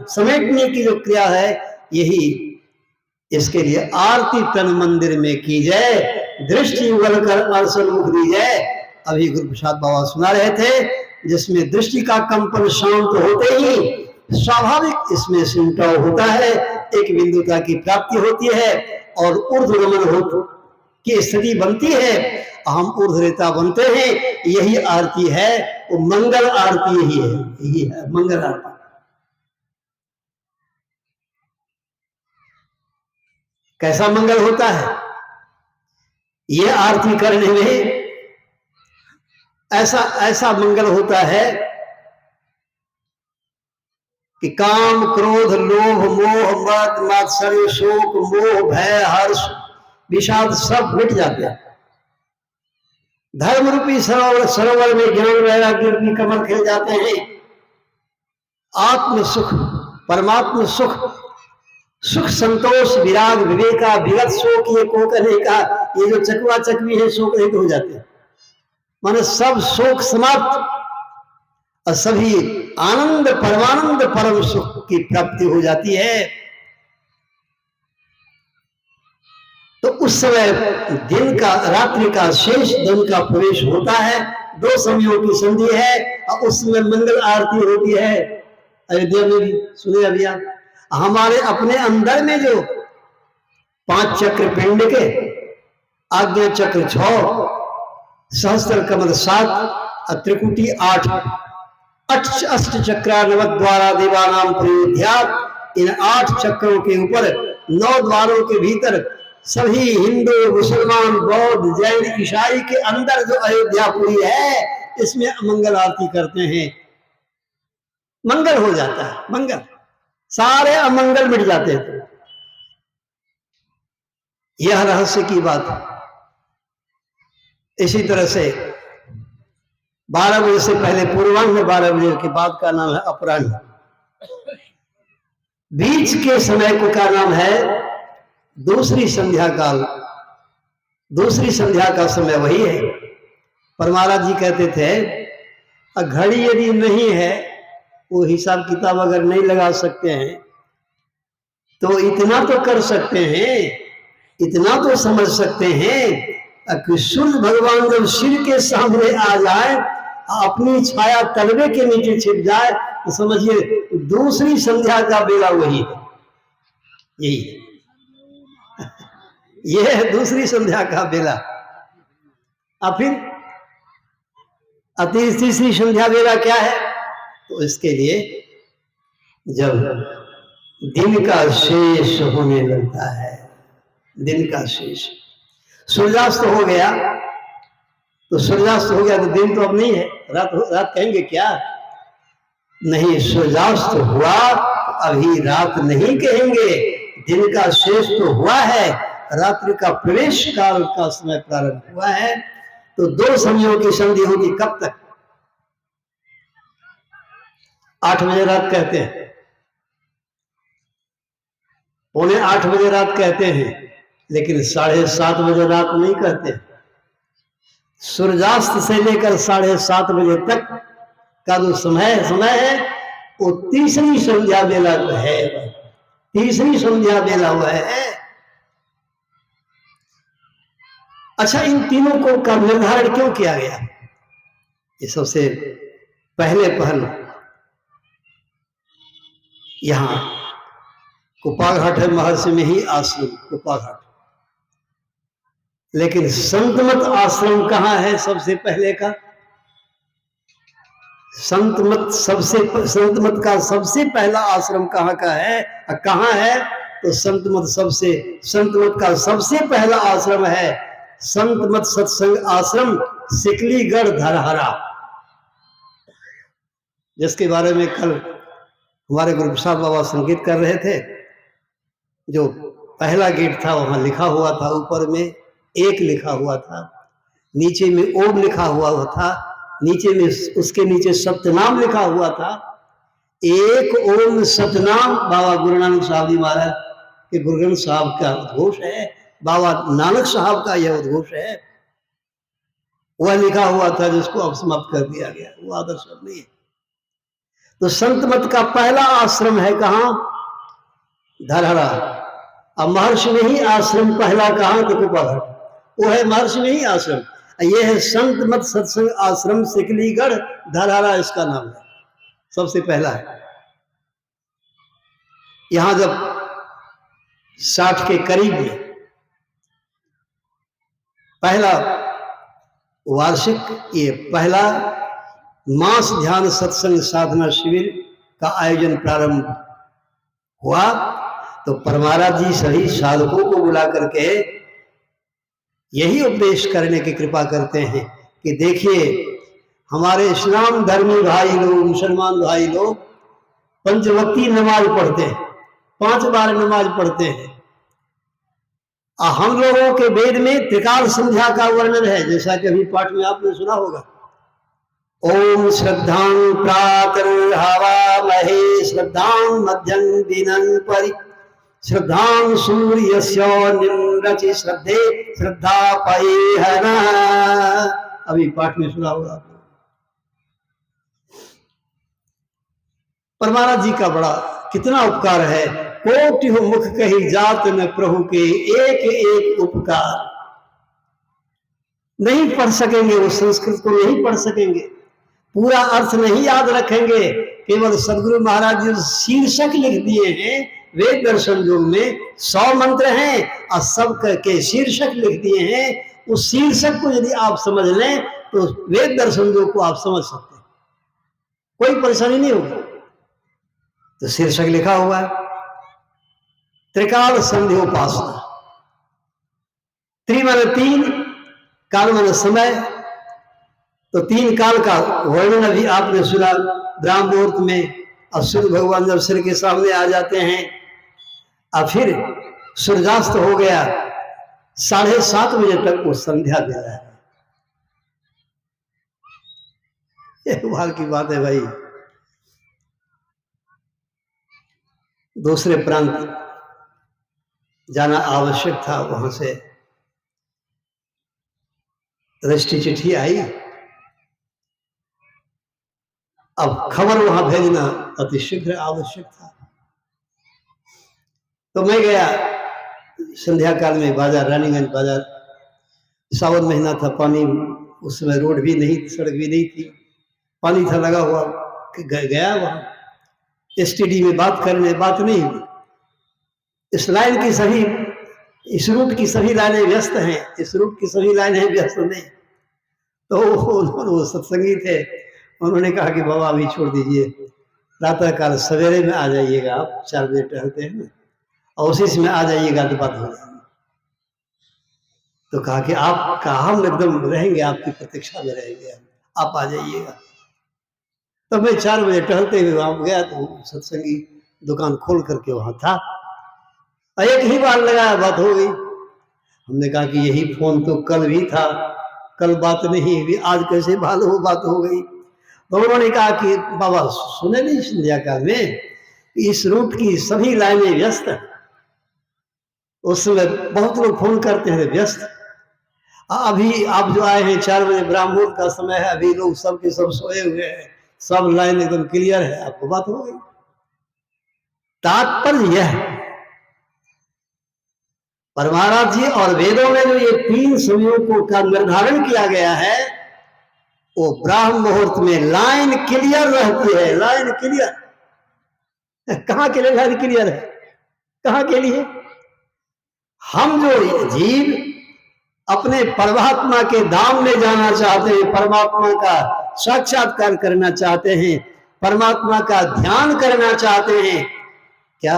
Speaker 1: समेटने की जो क्रिया है, यही इसके लिए आरती तन मंदिर में की जाए, दृष्टि उगल कर अर्शन मुख दी जाए। अभी गुरु प्रसाद बाबा सुना रहे थे, जिसमें दृष्टि का कंपन शांत होते ही स्वाभाविक इसमें सिमटाव होता है, एक बिंदुता की प्राप्ति होती है और ऊर्ध्वगमन की स्थिति बनती है, हम ऊर्ध्वरेता बनते हैं। यही आरती है, वो मंगल आरती यही है मंगल आरती। कैसा मंगल होता है? ये आरती करने में ऐसा मंगल होता है कि काम, क्रोध, लोभ, मोह, मद, मात्सर्य, शोक, मोह, भय, हर्ष, विषाद सब मिट जाते हैं। धर्म रूपी सरोवर में ज्ञान वैराग्य रूपी कमल खिल जाते हैं। आत्म सुख, परमात्म सुख, सुख, संतोष, विराग, विवेका, विगत शोक, ये को कहने का, ये जो चकवा चकवी है, शोक रहित हो जाते हैं। माने सब शोक समाप्त और सभी आनंद, परमानंद, परम सुख की प्राप्ति हो जाती है। तो उस समय दिन का, रात्रि का शेष दिन का प्रवेश होता है, 2 समयों की संधि है, और उस समय मंगल आरती होती है। अयोध्या में भी सुने अभी आप, हमारे अपने अंदर में जो 5 चक्र पिंड के, आज्ञा चक्र 6, सहस्त्र कमल 7, त्रिकुटी 8, अष्ट चक्रा नवद्वारा देवानाम प्रयोध्यात। इन 8 चक्रों के ऊपर 9 द्वारों के भीतर सभी हिंदू, मुसलमान, बौद्ध, जैन, ईसाई के अंदर जो अयोध्यापुरी है, इसमें मंगल आरती करते हैं। मंगल हो जाता है, मंगल, सारे अमंगल मिट जाते हैं। यह रहस्य की बात है। इसी तरह से 12 बजे से पहले पूर्वाह्न, 12 बजे के बाद का नाम है अपराह्न। बीच के समय को का नाम है दूसरी संध्या काल। दूसरी संध्या का समय वही है। पर महाराज जी कहते थे घड़ी यदि नहीं है, वो हिसाब किताब अगर नहीं लगा सकते हैं, तो इतना तो कर सकते हैं, इतना तो समझ सकते हैं कि सूर्य भगवान जब सिर के सामने आ जाए, अपनी छाया तलवे के नीचे छिप जाए, तो समझिए दूसरी संध्या का बेला वही है। यही यह है दूसरी संध्या का बेला। अब फिर तीसरी संध्या बेला क्या है? तो इसके लिए जब दिन का शेष होने लगता है, दिन का शेष, सूर्यास्त हो गया, तो सूर्यास्त हो गया तो दिन तो अब नहीं है, रात कहेंगे क्या? नहीं, सूर्यास्त हुआ तो अभी रात नहीं कहेंगे, दिन का शेष तो हुआ है, रात्रि का प्रवेश काल का समय प्रारंभ हुआ है। तो 2 समयों की संधि होगी। कब तक? 8 बजे रात कहते हैं, 7:45 बजे रात कहते हैं, लेकिन 7:30 बजे रात नहीं कहते। सूर्यास्त से लेकर 7:30 बजे तक का जो समय है, वो तीसरी संध्या बेला है। तीसरी संध्या बेला हुआ है। अच्छा, इन तीनों को का निर्धारण क्यों किया गया? ये सबसे पहले पहल यहां कुपाघाट है, महर्षि में ही आश्रम कुपाघाट। लेकिन संतमत आश्रम कहाँ है सबसे पहले का? संतमत का सबसे पहला आश्रम कहाँ का है? कहाँ है? तो संतमत का सबसे पहला आश्रम है संतमत सत्संग आश्रम, सिकलीगढ़, धरहरा, जिसके बारे में कल हमारे गुरु प्रसाद बाबा संगीत कर रहे थे। जो पहला गेट था वहां लिखा हुआ था, ऊपर में 1 लिखा हुआ था, नीचे में ओम लिखा हुआ था, नीचे में उसके नीचे सतनाम लिखा हुआ था। 1 ओम सतनाम बाबा गुरु नानक साहब जी महाराज के गुरु ग्रंथ साहब का उद्घोष है, बाबा नानक साहब का यह उद्घोष है। वह लिखा हुआ था जिसको अब समाप्त कर दिया गया, वो आदर्श नहीं है। तो संतमत का पहला आश्रम है कहाँ? धरहरा। अब महर्षि में ही आश्रम पहला कहाँ? तो कुपाघाट, वो है महर्षि में ही आश्रम। यह है संतमत सत्संग आश्रम, सिकलीगढ़, धरहरा, इसका नाम है, सबसे पहला है। यहां जब 60 के करीब में पहला वार्षिक, ये पहला मास ध्यान सत्संग साधना शिविर का आयोजन प्रारंभ हुआ, तो परमाराज जी सभी साधकों को बुला करके यही उपदेश करने की कृपा करते हैं कि देखिए, हमारे इस्लाम धर्मी भाई लोग, मुसलमान भाई लोग पंचवक्ती नमाज पढ़ते हैं, 5 बार नमाज पढ़ते हैं। हम लोगों के वेद में त्रिकाल संध्या का वर्णन है, जैसा कि अभी पाठ में आपने सुना होगा। ओम श्रद्धां प्रातर्हवामहे, श्रद्धां मध्यं दिनं परि, श्रद्धां सूर्यस्य निम्रचि श्रद्धे श्रद्धा पयेहना। अभी पाठ में सुना होगा। परमाराज जी का बड़ा कितना उपकार है। कोटि मुख कही जात न प्रभु के, एक एक उपकार। नहीं पढ़ सकेंगे, वो संस्कृत को नहीं पढ़ सकेंगे, पूरा अर्थ नहीं याद रखेंगे। केवल सदगुरु महाराज जी शीर्षक लिख दिए हैं, वेद दर्शन योग में 100 मंत्र हैं और सब के शीर्षक लिख दिए हैं। उस शीर्षक को यदि आप समझ लें तो वेद दर्शन योग को आप समझ सकते हैं, कोई परेशानी नहीं होगी। तो शीर्षक लिखा हुआ है त्रिकाल संधि उपासना। त्रि माने 3, काल माने समय। तो 3 काल का वर्णन अभी आपने सुना ब्राह्म मुहूर्त में। और सूर्य भगवान जब सिर के सामने आ जाते हैं और फिर सूर्यास्त हो गया 7:30 बजे तक वो संध्या दे रहा है। ये कमाल की बात है भाई। दूसरे प्रांत जाना आवश्यक था, वहां से रजिस्ट्री चिट्ठी आई। अब खबर वहां भेजना अति शीघ्र आवश्यक था। तो मैं गया संध्या काल में बाजार, रानीगंज बाजार। सावन महीना था, पानी उस समय, रोड भी नहीं, सड़क भी नहीं थी, पानी था लगा हुआ। गया वहां एसटीडी में बात करने, बात नहीं हुई। इस लाइन की सभी, इस रूट की सभी लाइनें व्यस्त हैं, इस रूट की सभी लाइनें व्यस्त नहीं। तो उन्होंने, वो सत्संगी थे, उन्होंने कहा कि बाबा अभी छोड़ दीजिए, प्रातः काल सवेरे में आ जाइएगा, आप 4 बजे टहलते हैं ना, और उसी में आ जाइएगा तो बात हो जाएगी। तो कहा कि आप कहा, हम एकदम रहेंगे, आपकी प्रतीक्षा में रहेंगे, आप आ जाइएगा। तो मैं 4 बजे टहलते हुए वहां गया तो सत्संगी दुकान खोल करके वहां था। एक ही बार लगाया, बात हो गई। हमने कहा कि यही फोन तो कल भी था, कल बात नहीं हुई, आज कैसे भालो बात हो गई। तो उन्होंने कहा कि बाबा सुने नहीं संध्या काल में इस रूट की सभी लाइनें व्यस्त हैं, उस समय बहुत लोग फोन करते हैं, व्यस्त। अभी आप जो आए हैं 4 बजे ब्राह्म मुहूर्त का समय है, अभी लोग सब के सब सोए हुए हैं, सब लाइन एकदम क्लियर है, आपको बात हो गई। तात्पर्य यह है परमाराध जी और वेदों में जो ये 3 समयों को का निर्धारण किया गया है, वो ब्राह्म मुहूर्त में लाइन क्लियर रहती है, लाइन क्लियर। कहां के लिए लाइन क्लियर है? कहां के लिए? हम जो जीव अपने परमात्मा के धाम में जाना चाहते हैं, परमात्मा का साक्षात्कार करना चाहते हैं, परमात्मा का ध्यान करना चाहते हैं। क्या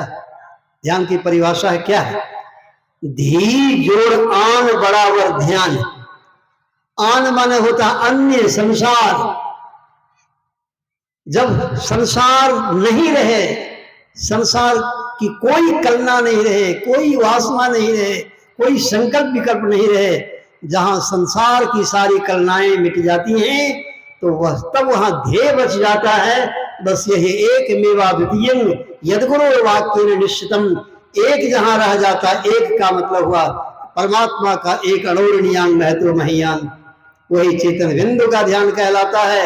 Speaker 1: ध्यान की परिभाषा है? क्या है? धी जोड़ आन बराबर ध्यान। आन माने होता अन्य, संसार। जब संसार नहीं रहे, संसार की कोई कल्पना नहीं रहे, कोई वासना नहीं रहे, कोई संकल्प विकल्प नहीं रहे, जहां संसार की सारी कल्पनाएं मिट जाती हैं, तो वह तब वहां ध्येय बच जाता है। बस यही एक मेवा द्वितीय यद्गुरु वाक्येन निश्चितम। एक जहां रह जाता, एक का मतलब हुआ परमात्मा का एक अणोरणीयांग महत्व महियान, वही चेतन बिंदु का ध्यान कहलाता है।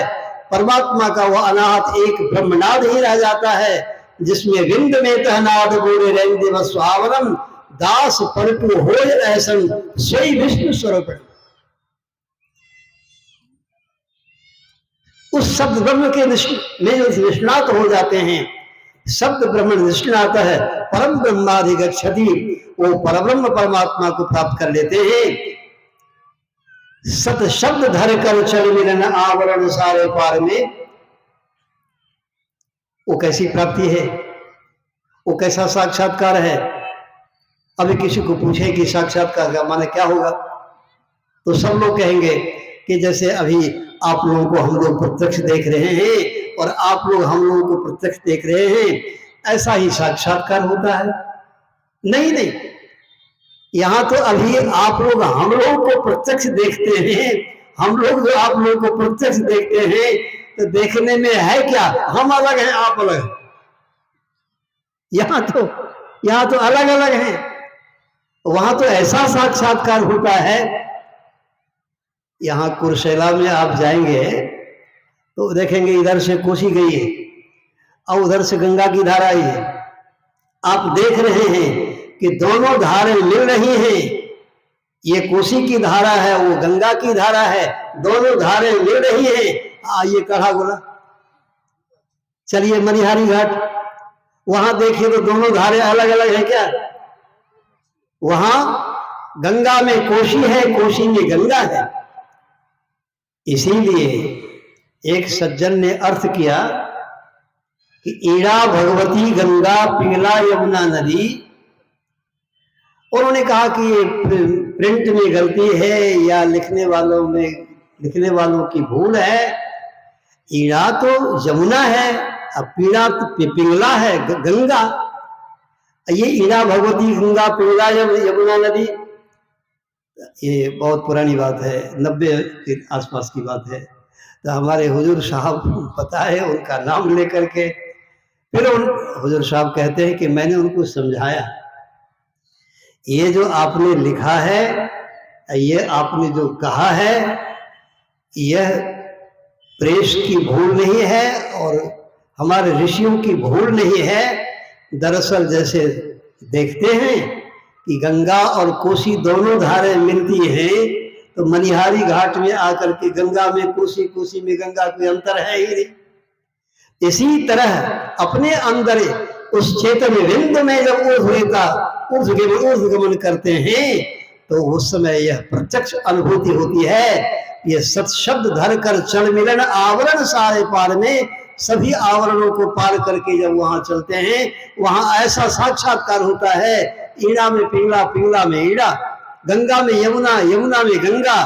Speaker 1: परमात्मा का वह अनाहत एक ब्रह्मनाद ही रह जाता है, जिसमें विंद में तहनाद बोले रेंदे व स्वावरम दास परटु हो ऐसन सोई विष्णु स्वरूप। उस शब्द ब्रह्म के में जो निष्णात हो जाते हैं, शब्द ब्रह्म निष्णात है, परम ब्रह्माधिगच्छति, वो परब्रह्म परमात्मा को प्राप्त कर लेते हैं। सत शब्द धर कर चल मिलन आवरण सारे पार में। वो कैसी प्राप्ति है? वो कैसा साक्षात्कार है? अभी किसी को पूछे कि साक्षात्कार का माने क्या होगा, तो सब लोग कहेंगे कि जैसे अभी आप लोगों को हम लोग प्रत्यक्ष देख रहे हैं और आप लोग हम लोगों को प्रत्यक्ष देख रहे हैं, ऐसा ही साक्षात्कार होता है। नहीं नहीं, यहां तो अभी आप लोग हम लोग को प्रत्यक्ष देखते हैं, हम लोग जो आप लोग को प्रत्यक्ष देखते हैं, तो देखने में है क्या? हम अलग हैं, आप अलग हैं। यहां तो अलग अलग हैं। वहां तो ऐसा साक्षात्कार होता है। यहां कुरशैला में आप जाएंगे तो देखेंगे इधर से कोसी गई है और उधर से गंगा की धारा आई है। आप देख रहे हैं कि दोनों धारें मिल रही हैं। ये कोसी की धारा है, वो गंगा की धारा है, दोनों धारें मिल रही हैं। आइए कढ़ा गोला, चलिए मनिहारी घाट, वहां देखिए तो दोनों धारे अलग अलग है क्या? वहां गंगा में कोशी है, कोशी में गंगा है। इसीलिए एक सज्जन ने अर्थ किया कि ईड़ा भगवती गंगा पिंगला यमुना नदी। उन्होंने कहा कि ये प्रिंट में गलती है या लिखने वालों की भूल है। ईड़ा तो यमुना है, अब पीड़ा तो पिंगला है गंगा। ये ईड़ा भगवती गंगा पिंगला यमुना नदी, ये बहुत पुरानी बात है, 90 के आसपास की बात है। तो हमारे हुजूर साहब पता है उनका नाम लेकर के फिर हुजूर साहब कहते हैं कि मैंने उनको समझाया, ये जो आपने लिखा है, ये आपने जो कहा है, यह प्रेस की भूल नहीं है और हमारे ऋषियों की भूल नहीं है। दरअसल जैसे देखते हैं कि गंगा और कोसी दोनों धारें मिलती हैं, तो मनिहारी घाट में आकर के गंगा में कोसी, कोसी में गंगा, कोई अंतर है ही नहीं। इसी तरह अपने अंदर उस चेतन विंद में जब ऊर्ध्वगमन करते हैं तो उस समय यह प्रत्यक्ष अनुभूति होती है। ये सत शब्द धर कर चढ़ मिलन आवरण सारे पार में, सभी आवरणों को पार करके जब वहां चलते हैं, वहां ऐसा साक्षात्कार होता है। ईड़ा में पिंगला, पिंगला में ईड़ा, गंगा में यमुना, यमुना में गंगा।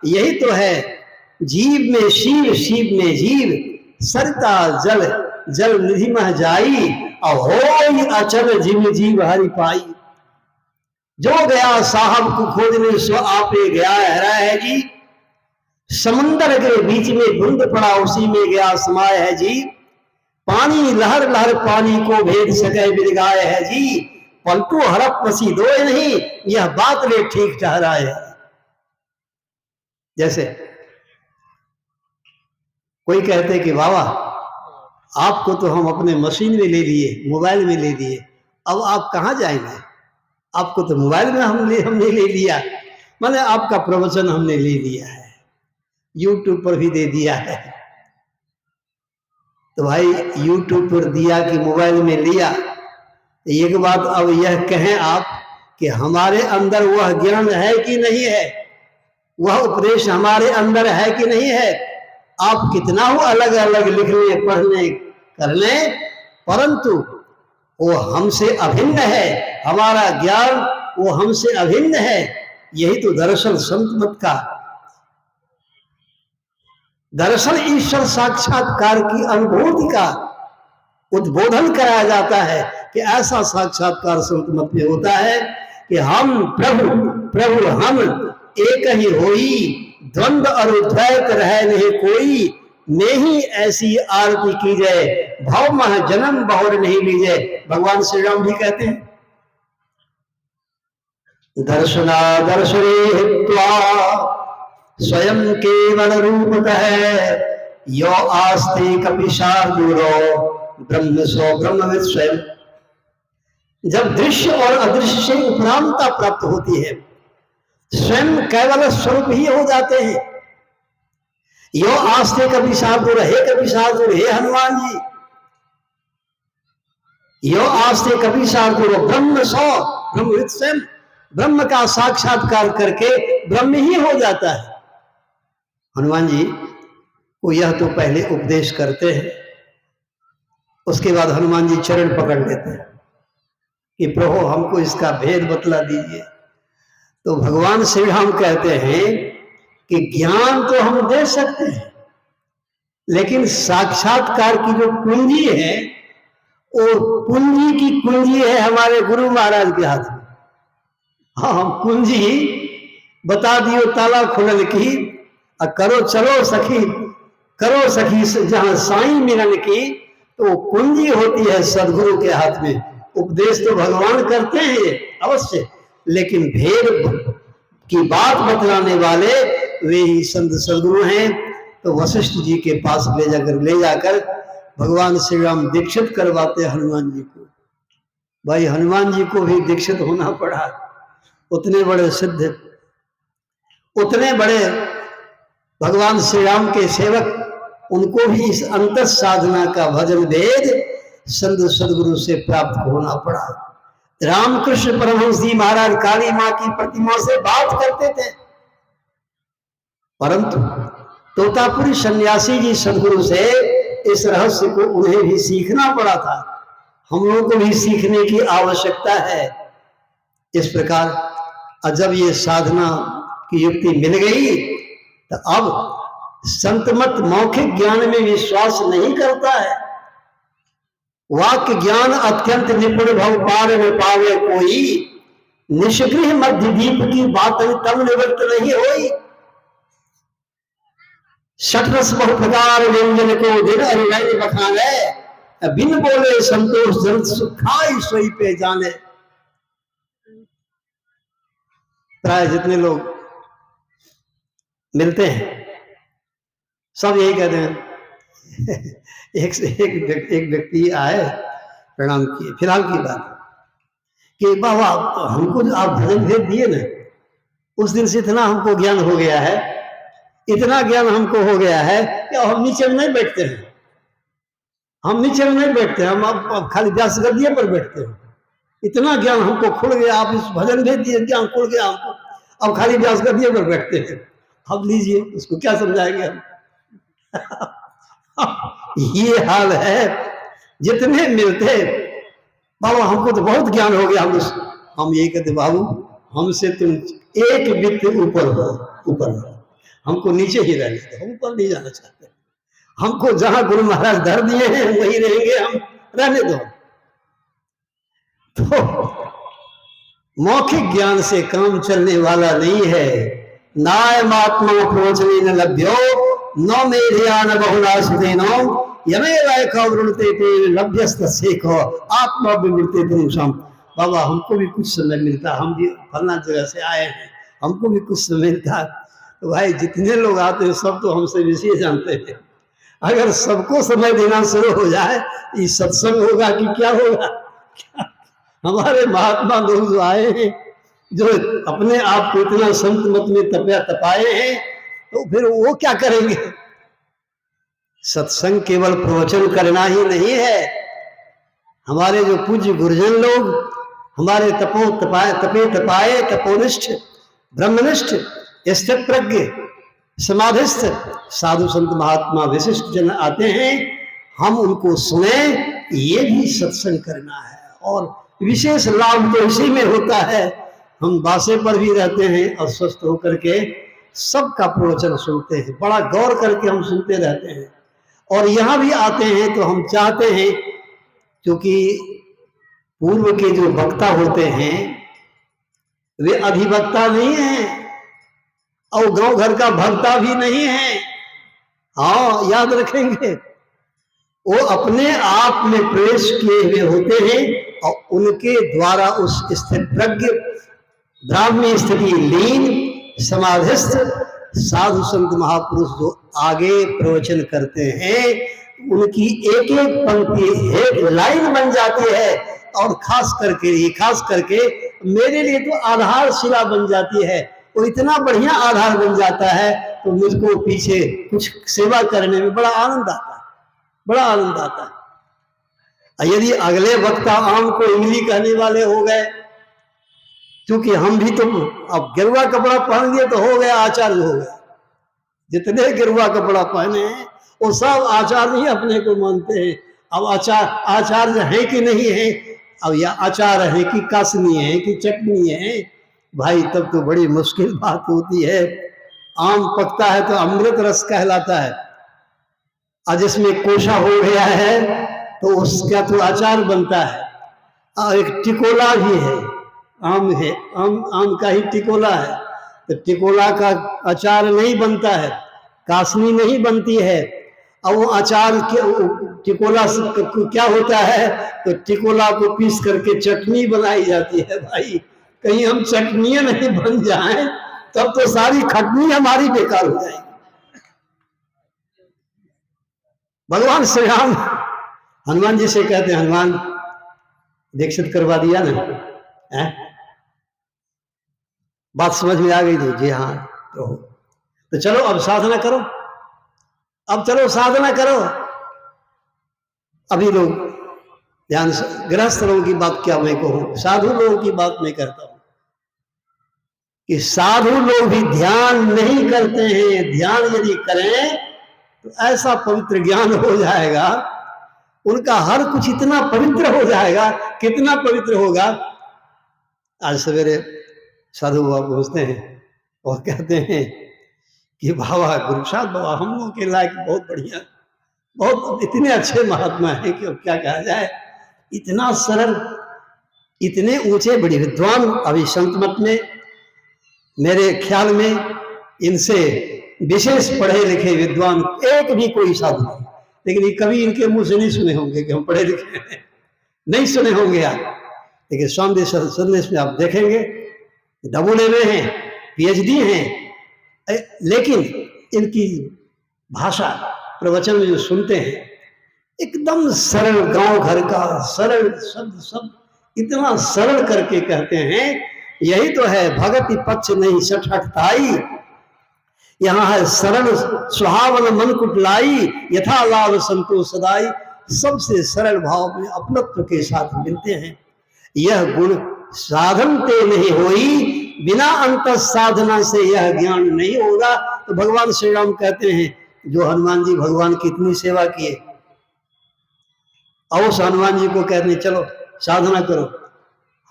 Speaker 1: यही तो है जीव में शिव, शिव में जीव, सरता जल, जल निधि मह जाई, अहोई अचल जिम जीव हरि पाई। जो गया साहब को खोजने सो आपे गया है जी, समंदर के बीच में बूंद पड़ा उसी में गया समाये है जी। पानी लहर लहर पानी को भेद सके बिरगाए है जी, पलटू हड़प पसी दोए नहीं, यह बात ले ठीक ठहराए है। जैसे कोई कहते कि बाबा आपको तो हम अपने मशीन में ले लिए, मोबाइल में ले लिए, अब आप कहाँ जाएंगे? आपको तो मोबाइल में हमने ले लिया, माने आपका प्रवचन हमने ले लिया है, यूट्यूब पर भी दे दिया है। तो भाई यूट्यूब पर दिया कि मोबाइल में लिया, एक बात अब यह कहें आप कि हमारे अंदर वह ज्ञान है कि नहीं है, वह उपदेश हमारे अंदर है कि नहीं है। आप कितना हो अलग अलग लिख ले, पढ़ ले, कर ले, परंतु वो हमसे अभिन्न है। हमारा ज्ञान वो हमसे अभिन्न है। यही तो दरअसल संत मत का, दरअसल ईश्वर साक्षात्कार की अनुभूति का उद्बोधन कराया जाता है कि ऐसा साक्षात्कार संत मत में होता है कि हम प्रभु प्रभु हम एक ही होई, द्वंद्व और द्वैत रहे नहीं कोई, नहीं ऐसी आरती की जाए, भाव मह जन्म बहुर नहीं लीजिए। भगवान श्री राम भी कहते हैं दर्शना दर्शने हित्वा स्वयं केवल रूप है, यो आस्ते कपिशार्दूलो ब्रह्म सो ब्रह्मविद स्वयं। जब दृश्य और अदृश्य से उपरामता प्राप्त होती है, स्वयं केवल स्वरूप ही हो जाते हैं। यो आस्ते कभी शार्दूर, हे कभी शार्दूर, हे हनुमान जी, यो आस्ते कभी शार्दूर ब्रह्म सो ब्रह्मविद स्वयं। ब्रह्म का साक्षात्कार करके ब्रह्म ही हो जाता है। हनुमान जी को यह तो पहले उपदेश करते हैं, उसके बाद हनुमान जी चरण पकड़ लेते हैं कि प्रभु हमको इसका भेद बतला दीजिए। तो भगवान श्री राम कहते हैं कि ज्ञान तो हम दे सकते हैं, लेकिन साक्षात्कार की जो कुंजी है, वो कुंजी की कुंजी है हमारे गुरु महाराज के हाथ में। हाँ, हम कुंजी बता दियो ताला खुलल की, करो चलो सखी, करो सखी जहां साईं मिलन की। तो कुंजी होती है सदगुरु के हाथ में। उपदेश तो भगवान करते हैं अवश्य, लेकिन भेद की बात बतलाने वाले वे ही संत सदगुरु हैं। तो वशिष्ठ जी के पास ले जाकर भगवान श्री राम दीक्षित करवाते हनुमान जी को। भाई हनुमान जी को भी दीक्षित होना पड़ा, उतने बड़े सिद्ध, उतने बड़े भगवान श्री राम के सेवक, उनको भी इस अंतर साधना का भजन भेद संत सदगुरु से प्राप्त होना पड़ा। रामकृष्ण परमहंस जी महाराज काली माँ की प्रतिमा से बात करते थे, परंतु तोतापुरी सन्यासी जी सदगुरु से इस रहस्य को उन्हें भी सीखना पड़ा था। हम लोगों को भी सीखने की आवश्यकता है। इस प्रकार जब ये साधना की युक्ति मिल गई तो अब संतमत मौखिक ज्ञान में विश्वास नहीं करता है। वाक्य ज्ञान अत्यंत निपुण भव पार में पावे कोई, निष्गृह मध्य दीप की बात तम निवृत्त नहीं होई। षटरस बहु प्रकार व्यंजन को दिन अरिनय बखाने, बिन बोले संतोष जन सुखाई सोई पे जाने। प्राय जितने लोग मिलते हैं सब यही कहते हैं। एक व्यक्ति आए प्रणाम किए, फिलहाल की बात कि बाबा हमको आप भजन भेज दिए ना, उस दिन से इतना हमको ज्ञान हो गया है, इतना ज्ञान हमको हो गया है कि हम नीचे में नहीं बैठते हैं, हम नीचे में नहीं बैठते हैं, हम अब खाली व्यास गद्दिए पर बैठते हैं। इतना ज्ञान हमको खुल गया, आप इस भजन भेज दिए, ज्ञान खुल गया हमको, अब खाली व्यास गद्दिए पर बैठते हैं। अब लीजिए, उसको क्या समझाएंगे हम। ये हाल है। जितने मिलते बाबा हमको तो बहुत ज्ञान हो गया, हम ये कहते बाबू हमसे तुम एक बित्ते ऊपर हो, ऊपर हो, हमको नीचे ही रहने दो, हम ऊपर नहीं जाना चाहते। हमको जहां गुरु महाराज धर दिए हैं वही रहेंगे, हम रहने दो। तो मौखिक ज्ञान से काम चलने वाला नहीं है। नाय महात्मा प्रोचने न लभ्यो न मेध्यान बहुला सुदेनो यमे लायका वृणते ते लभ्यस्त सेखो आत्मा विमृते पुरुषम। बाबा हमको भी कुछ समय मिलता, हम भी फलना जगह से आए हैं, हमको भी कुछ समय मिलता। तो भाई जितने लोग आते हैं सब तो हमसे विषय जानते हैं। अगर सबको समय देना शुरू हो जाए, ये सत्संग होगा कि क्या होगा। हमारे महात्मा लोग जो आए हैं, जो अपने आप को इतना संत मत में तपाए हैं, तो फिर वो क्या करेंगे। सत्संग केवल प्रवचन करना ही नहीं है। हमारे जो पूज्य गुरुजन लोग, हमारे तपे तपाए तपोनिष्ठ ब्रह्मनिष्ठ स्थितप्रज्ञ समाधिस्थ साधु संत महात्मा विशिष्ट जन आते हैं, हम उनको सुने, ये भी सत्संग करना है। और विशेष लाभ तो इसी में होता है। हम बासे पर भी रहते हैं और स्वस्थ होकर के सबका प्रवचन सुनते हैं, बड़ा गौर करके हम सुनते रहते हैं। और यहाँ भी आते हैं तो हम चाहते हैं, क्योंकि पूर्व के जो वक्ता होते हैं वे अधिवक्ता नहीं हैं और गांव घर का भक्ता भी नहीं है। हाँ, याद रखेंगे, वो अपने आप में प्रवेश किए हुए होते हैं और उनके द्वारा उस स्थित प्रज्ञ ब्राह्मी स्थिति लीन समाधिस्थ साधु संत महापुरुष जो आगे प्रवचन करते हैं, उनकी एक एक पंक्ति एक लाइन बन जाती है। और खास करके मेरे लिए तो आधारशिला बन जाती है। वो इतना बढ़िया आधार बन जाता है तो मुझको पीछे कुछ सेवा करने में बड़ा आनंद आता है, बड़ा आनंद आता है। यदि अगले वक्ता आम को इमली कहने वाले हो गए, क्योंकि हम भी तो अब गेरुआ कपड़ा पहन लिए तो हो गया आचार्य हो गया। जितने गेरुआ कपड़ा पहने हैं वो सब आचार्य ही अपने को मानते हैं। अब आचार्य है कि नहीं है, अब या आचार्य है कि कासनी है कि चटनी है, भाई तब तो बड़ी मुश्किल बात होती है। आम पकता है तो अमृत रस कहलाता है, और जिसमें कोशा हो गया है तो उसका तो अचार बनता है। और एक टिकोला भी है, आम है, आम का ही टिकोला है, तो टिकोला का अचार नहीं बनता है, कासनी नहीं बनती है। अब वो अचार टिकोला क्या होता है, तो टिकोला को पीस करके चटनी बनाई जाती है। भाई कहीं हम चटनी नहीं बन जाएं, तब तो सारी खटनी हमारी बेकार हो जाएगी। भगवान श्री राम हनुमान जी से कहते हैं, हनुमान दीक्षित करवा दिया ना, बात समझ में आ गई तो जी हाँ, तो चलो अब साधना करो, अब चलो साधना करो। अभी लोग ध्यान गृहस्थ लोगों की बात क्या मैं कहूं, साधु लोगों की बात मैं करता हूं कि साधु लोग भी ध्यान नहीं करते हैं। ध्यान यदि करें तो ऐसा पवित्र ज्ञान हो जाएगा, उनका हर कुछ इतना पवित्र हो जाएगा। कितना पवित्र होगा। आज सवेरे साधु बाबा पहुंचते हैं और कहते हैं कि बाबा गुरु प्रसाद बाबा हम लोगों के लायक बहुत बढ़िया, बहुत इतने अच्छे महात्मा हैं कि अब क्या कहा जाए, इतना सरल, इतने ऊंचे बड़े विद्वान। अभी संत मत में मेरे ख्याल में इनसे विशेष पढ़े लिखे विद्वान एक भी कोई साधु नहीं, लेकिन ये कभी इनके मुंह से नहीं सुने होंगे कि हम पढ़े लिखे हैं, नहीं सुने होंगे आप। लेकिन स्वामी संदेश में आप देखेंगे डबल MA हैं, PhD हैं, लेकिन इनकी भाषा प्रवचन में जो सुनते हैं एकदम सरल, गांव घर का सरल शब्द सब इतना सरल करके कहते हैं। यही तो है भगति पक्ष नहीं सठठाई, यहाँ है सरल सुहावन मन कुटलाई, यथा लाभ संतोष सदाई। सबसे सरल भाव में अपनत्व के साथ मिलते हैं। यह गुण साधन ते नहीं होई, बिना अंत साधना से यह ज्ञान नहीं होगा। तो भगवान श्री राम कहते हैं जो हनुमान जी भगवान की इतनी सेवा किए, और उस हनुमान जी को कहते हैं चलो साधना करो।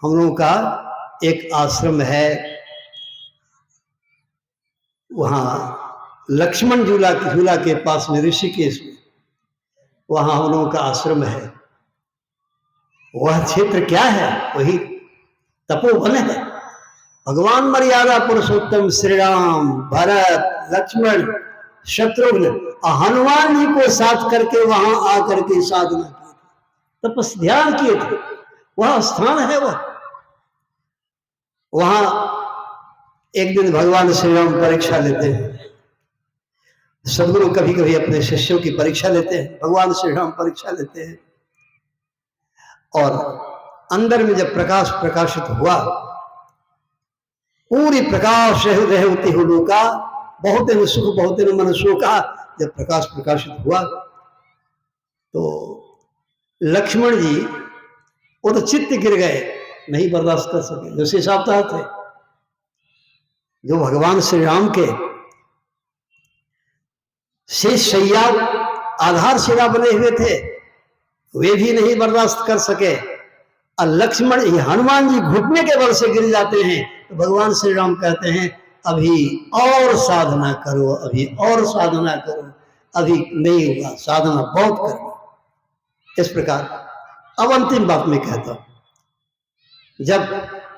Speaker 1: हम लोगों का एक आश्रम है वहां लक्ष्मण झूला के पास में ऋषिकेश में, वहां हम लोगों का आश्रम है। वह क्षेत्र क्या है, वही तपोवन है। भगवान मर्यादा पुरुषोत्तम श्री राम, भरत, लक्ष्मण, शत्रुघ्न और हनुमान जी को साथ करके वहां आकर के साधना की थी, तपस ध्यान किए थे। वह स्थान है वहां एक दिन भगवान श्री राम परीक्षा लेते हैं। सदगुरु कभी कभी अपने शिष्यों की परीक्षा लेते हैं, भगवान श्री राम परीक्षा लेते हैं। और अंदर में जब प्रकाश प्रकाशित हुआ, पूरी प्रकाश रहती हुलू का, बहुत दिन सुख बहुत दिन मनुष्यों का, जब प्रकाश प्रकाशित हुआ तो लक्ष्मण जी वो तो चित्त गिर गए, नहीं बर्दाश्त कर सके। जो शेष अवतार थे, जो भगवान श्री राम के शेष शैया आधार शिला बने हुए थे, वे भी नहीं बर्दाश्त कर सके। और लक्ष्मण हनुमान जी घुटने के बल से गिर जाते हैं। तो भगवान श्री राम कहते हैं अभी और साधना करो, अभी और साधना करो, अभी नहीं होगा, साधना बहुत करो। इस प्रकार अब अंतिम बात मैं कहता हूं, जब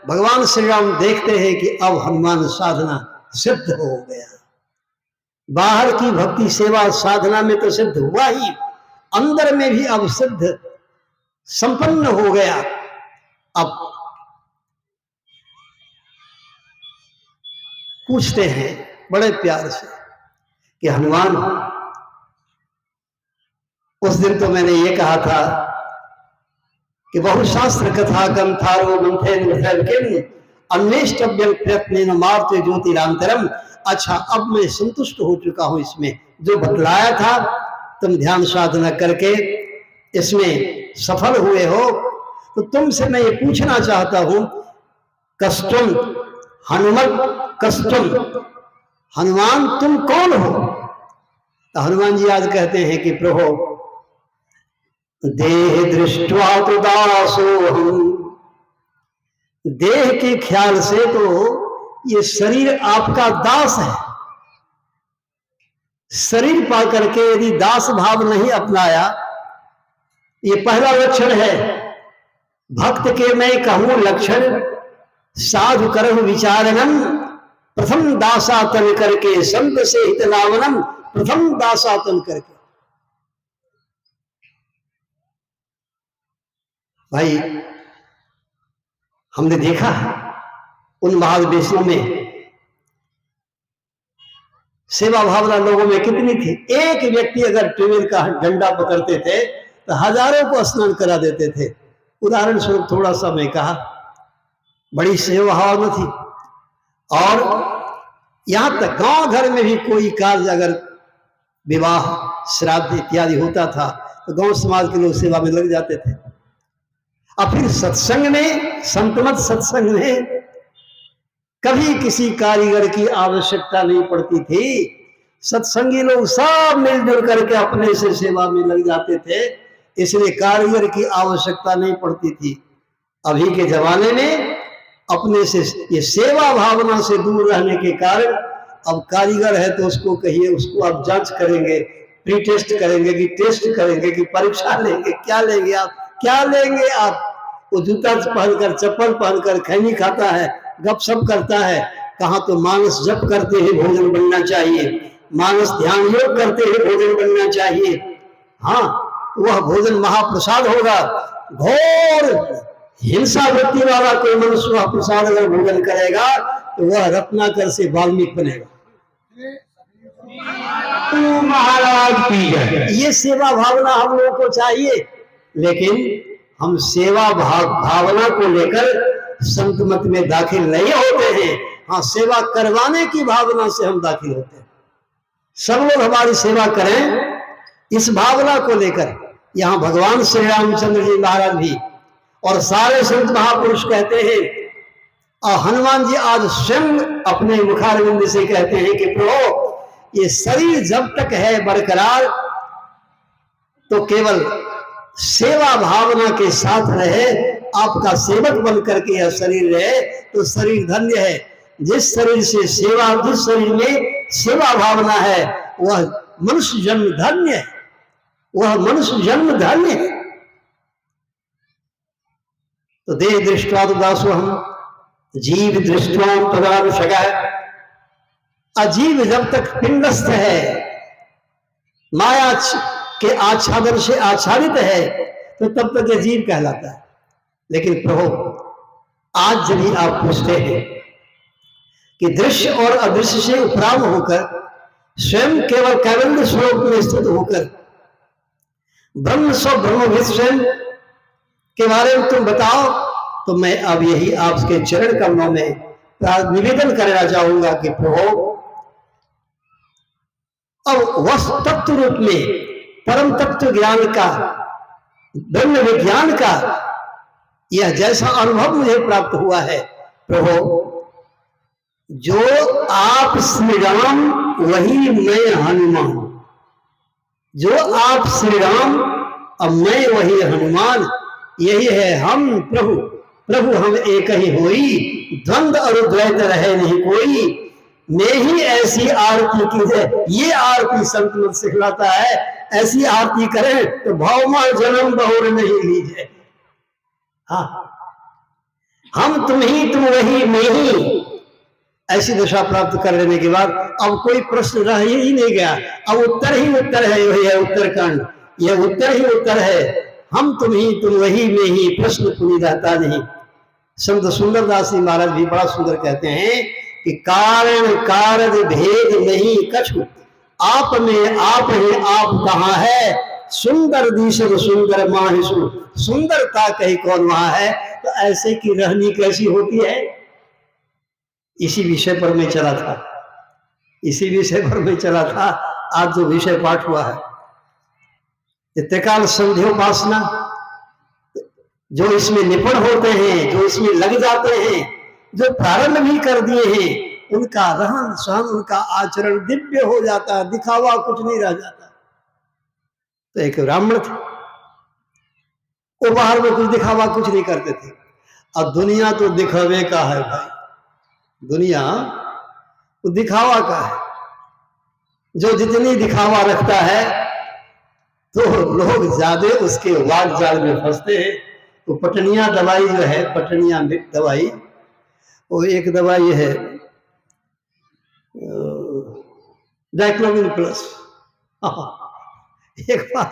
Speaker 1: भगवान श्री राम देखते हैं कि अब हनुमान साधना सिद्ध हो गया, बाहर की भक्ति सेवा साधना में तो सिद्ध हुआ ही, अंदर में भी अब सिद्ध संपन्न हो गया। अब पूछते हैं बड़े प्यार से कि हनुमान, उस दिन तो मैंने ये कहा था कि बहुशास्त्र कथा गंथारो मंथेन अन्वेष्टव्यम प्रयत्न मार्ते ज्योतिरांतरम। अच्छा, अब मैं संतुष्ट हो चुका हूं इसमें, जो बतलाया था तुम ध्यान साधना करके इसमें सफल हुए हो। तो तुमसे मैं ये पूछना चाहता हूं, कष्टम हनुमत कष्टम, हनुमान तुम कौन हो? तो हनुमान जी आज कहते हैं कि प्रभु देह दृष्टवा तो दासोहम, देह के ख्याल से तो ये शरीर आपका दास है। शरीर पा करके यदि दास भाव नहीं अपनाया, ये पहला लक्षण है। भक्त के मैं कहूं लक्षण, साधु करहु विचारणम, प्रथम दासातन करके संत से हित लावनम, प्रथम दासातन करके। भाई हमने देखा उन महादेशों में सेवा भावना लोगों में कितनी थी। एक व्यक्ति अगर ट्यूबवेल का डंडा पकड़ते थे तो हजारों को स्नान करा देते थे। उदाहरण स्वरूप थोड़ा सा मैं कहा, बड़ी सेवा भावना थी। और यहां तक गांव घर में भी कोई कार्य अगर विवाह श्राद्ध इत्यादि होता था तो गांव समाज के लोग सेवा में लग जाते थे। और फिर सत्संग में, संतमत सत्संग में कभी किसी कारीगर की आवश्यकता नहीं पड़ती थी। सत्संगी लोग सब मिलजुल करके अपने से सेवा में लग जाते थे, इसलिए कारीगर की आवश्यकता नहीं पड़ती थी। अभी के जमाने में अपने से ये सेवा भावना से दूर रहने के कारण अब कारीगर है तो उसको कहिए, उसको आप जांच करेंगे, प्री टेस्ट करेंगे कि टेस्ट करेंगे कि परीक्षा लेंगे, क्या लेंगे आप, क्या लेंगे आप। वो जूता पहनकर, चप्पल पहनकर खैनी खाता है, गपशप करता है। कहाँ तो मानस जप करते हैं भोजन बनना चाहिए, मानस ध्यान योग करते हैं भोजन बनना चाहिए। हाँ, वह भोजन महाप्रसाद होगा। घोर हिंसा वृत्ति वाला कोई मनुष्य वह प्रसाद अगर भोजन करेगा तो वह रत्नाकर से वाल्मीकि बनेगा। महाराज की जय। ये सेवा भावना हम लोगों को चाहिए, लेकिन हम सेवा भावना को लेकर संत मत में दाखिल नहीं होते हैं। हाँ, सेवा करवाने की भावना से हम दाखिल होते हैं। सब लोग हमारी सेवा करें इस भावना को लेकर। यहाँ भगवान श्री रामचंद्र जी महाराज भी और सारे संत महापुरुष कहते हैं, और हनुमान जी आज स्वयं अपने मुखारविंद से कहते हैं कि प्रभु, ये शरीर जब तक है बरकरार तो केवल सेवा भावना के साथ रहे, आपका सेवक बन करके यह शरीर रहे तो शरीर धन्य है। जिस शरीर से सेवा, जिस शरीर में सेवा भावना है वह मनुष्य जन्म धन्य है, वह मनुष्य जन्म धन्य है। तो देह दृष्टवा तो दासो हम, जीव दृष्टवा तदानुषगः। अजीव जब तक पिंडस्थ है, माया के आच्छादन से आच्छादित है, तो तब तक यह जीव कहलाता है। लेकिन प्रभु, आज जब भी आप पूछते हैं कि दृश्य और अदृश्य से उपराम होकर स्वयं केवल कैवल्य स्वरूप में स्थित होकर ब्रह्म स्व ब्रह्मविद स्वयं के बारे में तुम बताओ, तो मैं अब यही आपके चरण कमलों में निवेदन करना चाहूंगा कि प्रभु, अब वस्तु तत्व रूप में परम तत्व ज्ञान का, ब्रह्म विज्ञान का यह जैसा अनुभव मुझे प्राप्त हुआ है प्रभु, जो आप श्री राम वही मैं हनुमान, जो आप श्री राम और मैं वही हनुमान, यही है हम प्रभु। प्रभु हम एक ही होई, द्वंद्व और द्वैत रहे नहीं कोई। मैं ही ऐसी आरती की है, ये आरती संत मत सिखलाता है, ऐसी आरती करें तो भावमा जन्म बहुर नहीं लीजिए। हाँ, हम तुम ही, तुम वही, मैं ही, ऐसी दशा प्राप्त कर लेने के बाद अब कोई प्रश्न रह ही नहीं गया। अब उत्तर ही उत्तर है, वही है उत्तरकांड, यह उत्तर ही उत्तर है। हम तुम ही, तुम वही, मैं ही, प्रश्न कोई रहता नहीं। संत सुंदरदास जी महाराज भी बड़ा सुंदर कहते हैं कि कारण कारज भेद नहीं कछु, आप में आप है, आप कहाँ है, सुंदर दिशर सुंदर माहिसु, सुंदरता कहीं कौन वहां है। तो ऐसे की रहनी कैसी होती है, इसी विषय पर मैं चला था, इसी विषय पर मैं चला था। आज जो विषय पाठ हुआ है त्रिकाल संध्योपासना, जो इसमें निपुण होते हैं, जो इसमें लग जाते हैं, जो प्रारंभ भी कर दिए हैं, उनका रहन सहन, उनका आचरण दिव्य हो जाता है, दिखावा कुछ नहीं रह जाता। तो एक ब्राह्मण थे, वो बाहर में कुछ दिखावा कुछ नहीं करते थे। अब दुनिया तो दिखावे का है भाई, दुनिया तो दिखावा का है। जो जितनी दिखावा रखता है तो लोग ज्यादा उसके वाद जाल में फंसते हैं। तो पटनिया दवाई जो है, पटनिया दवाई, वो एक दवाई है डाइक्लोविन प्लस। एक बार